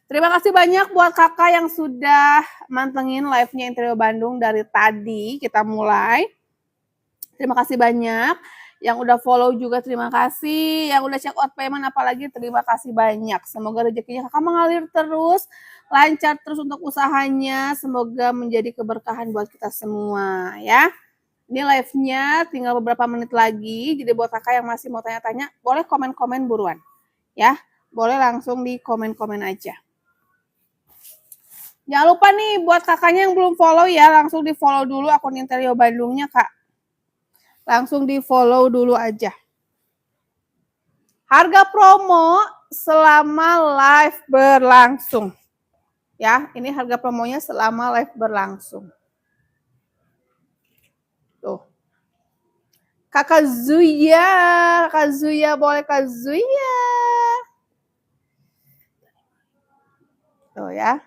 Terima kasih banyak buat kakak yang sudah mantengin live-nya Interio Bandung dari tadi kita mulai. Terima kasih banyak. Yang udah follow juga terima kasih. Yang udah check out payment apalagi terima kasih banyak. Semoga rezekinya kakak mengalir terus, lancar terus untuk usahanya. Semoga menjadi keberkahan buat kita semua ya. Ini live-nya tinggal beberapa menit lagi. Jadi buat kakak yang masih mau tanya-tanya, boleh komen-komen buruan. Ya, boleh langsung di komen-komen aja. Jangan lupa nih buat kakaknya yang belum follow ya, langsung di follow dulu akun Interio Bandungnya Kak. Langsung di follow dulu aja. Harga promo selama live berlangsung. Ya, ini harga promonya selama live berlangsung. Tuh. Kakak Zuya boleh Kak Zuya. Tuh ya.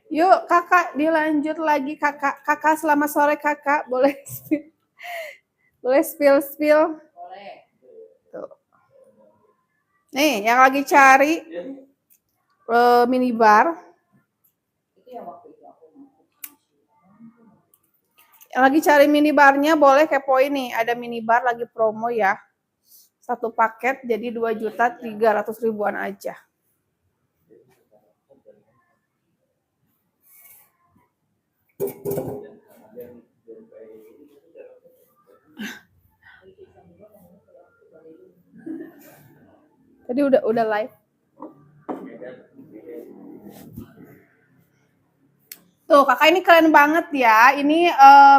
Yuk kakak dilanjut lagi kakak. Kakak selamat sore kakak. Boleh spill? Boleh spill? Tuh. Nih yang lagi cari minibar. Yang lagi cari minibarnya boleh kepoin nih. Ada minibar lagi promo ya. Satu paket jadi 2.300.000-an aja. Tadi udah live. Tuh kakak ini keren banget ya. Ini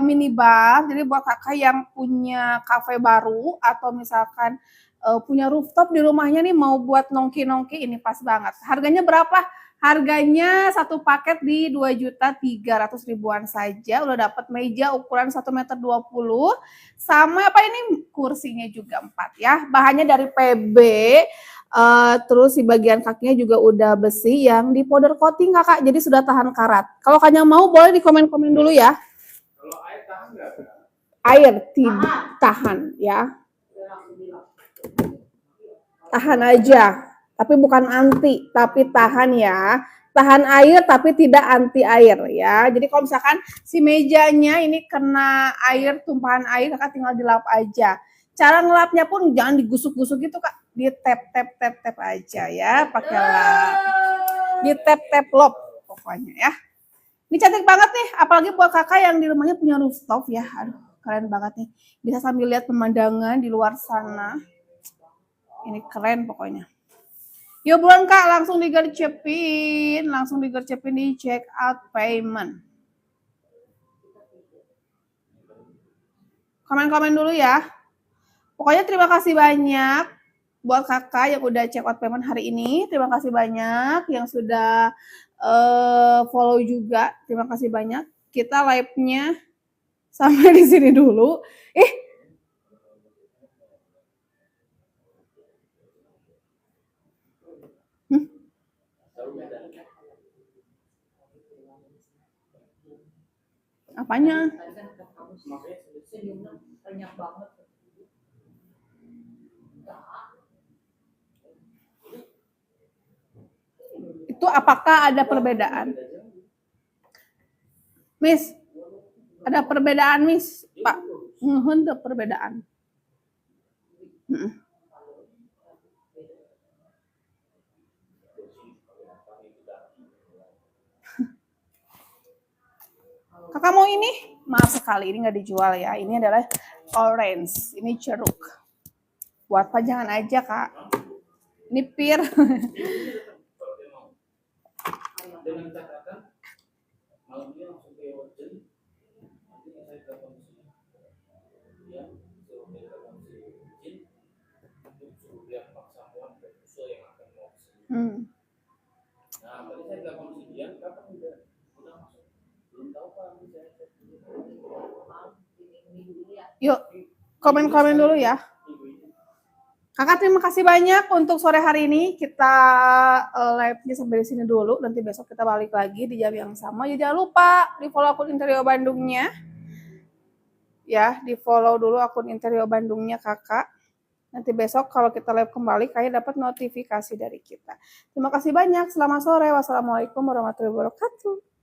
minibar. Jadi buat kakak yang punya kafe baru atau misalkan punya rooftop di rumahnya nih mau buat nongki-nongki ini pas banget. Harganya berapa? Harganya satu paket di 2.300.000-an saja. Udah dapat meja ukuran 1,20 meter sama apa ini kursinya juga 4 ya. Bahannya dari PB. Terus di bagian kakinya juga udah besi yang di powder coating kakak, jadi sudah tahan karat. Kalau kalian mau boleh di komen-komen dulu ya. Kalau air tahan nggak? Air tidak tahan ya. Tahan aja, tapi bukan anti, tapi tahan ya. Tahan air tapi tidak anti air ya. Jadi kalau misalkan si mejanya ini kena air, tumpahan air, kakak tinggal dilap aja. Cara ngelapnya pun jangan digusuk-gusuk gitu kak, di tap aja ya, pakai lap, di tap lop pokoknya ya. Ini cantik banget nih, apalagi buat kakak yang di rumahnya punya rooftop ya. Aduh, keren banget nih. Bisa sambil lihat pemandangan di luar sana. Ini keren pokoknya. Yuk buruan kak, langsung digercepin di check out payment. Komen-komen dulu ya. Pokoknya terima kasih banyak buat kakak yang udah check out payment hari ini. Terima kasih banyak yang sudah follow juga. Terima kasih banyak. Kita live-nya sampai di sini dulu. Apanya? Itu apakah ada perbedaan? Miss, ada perbedaan Miss? Pak, nuhun ada perbedaan. Kakak mau ini? Maaf sekali, ini nggak dijual ya. Ini adalah orange, ini jeruk. Buat pajangan aja kak. Ini pir. Dengan catatan malam ini langsung ke Ojen, nanti saya telepon ya, suruh dia telepon izin untuk suruh dia paksamuan dan usul yang akan mau kesini. Nah, tadi saya telepon si dia, kapan udah masuk? Belum tahu pak, saya cek dulu. Yuk, komen-komen dulu ya. Kakak terima kasih banyak untuk sore hari ini. Kita live-nya sampai di sini dulu. Nanti besok kita balik lagi di jam yang sama. Ya jangan lupa di follow akun Interior Bandungnya. Ya, di follow dulu akun Interior Bandungnya kakak. Nanti besok kalau kita live kembali, kalian dapat notifikasi dari kita. Terima kasih banyak. Selamat sore. Wassalamualaikum warahmatullahi wabarakatuh.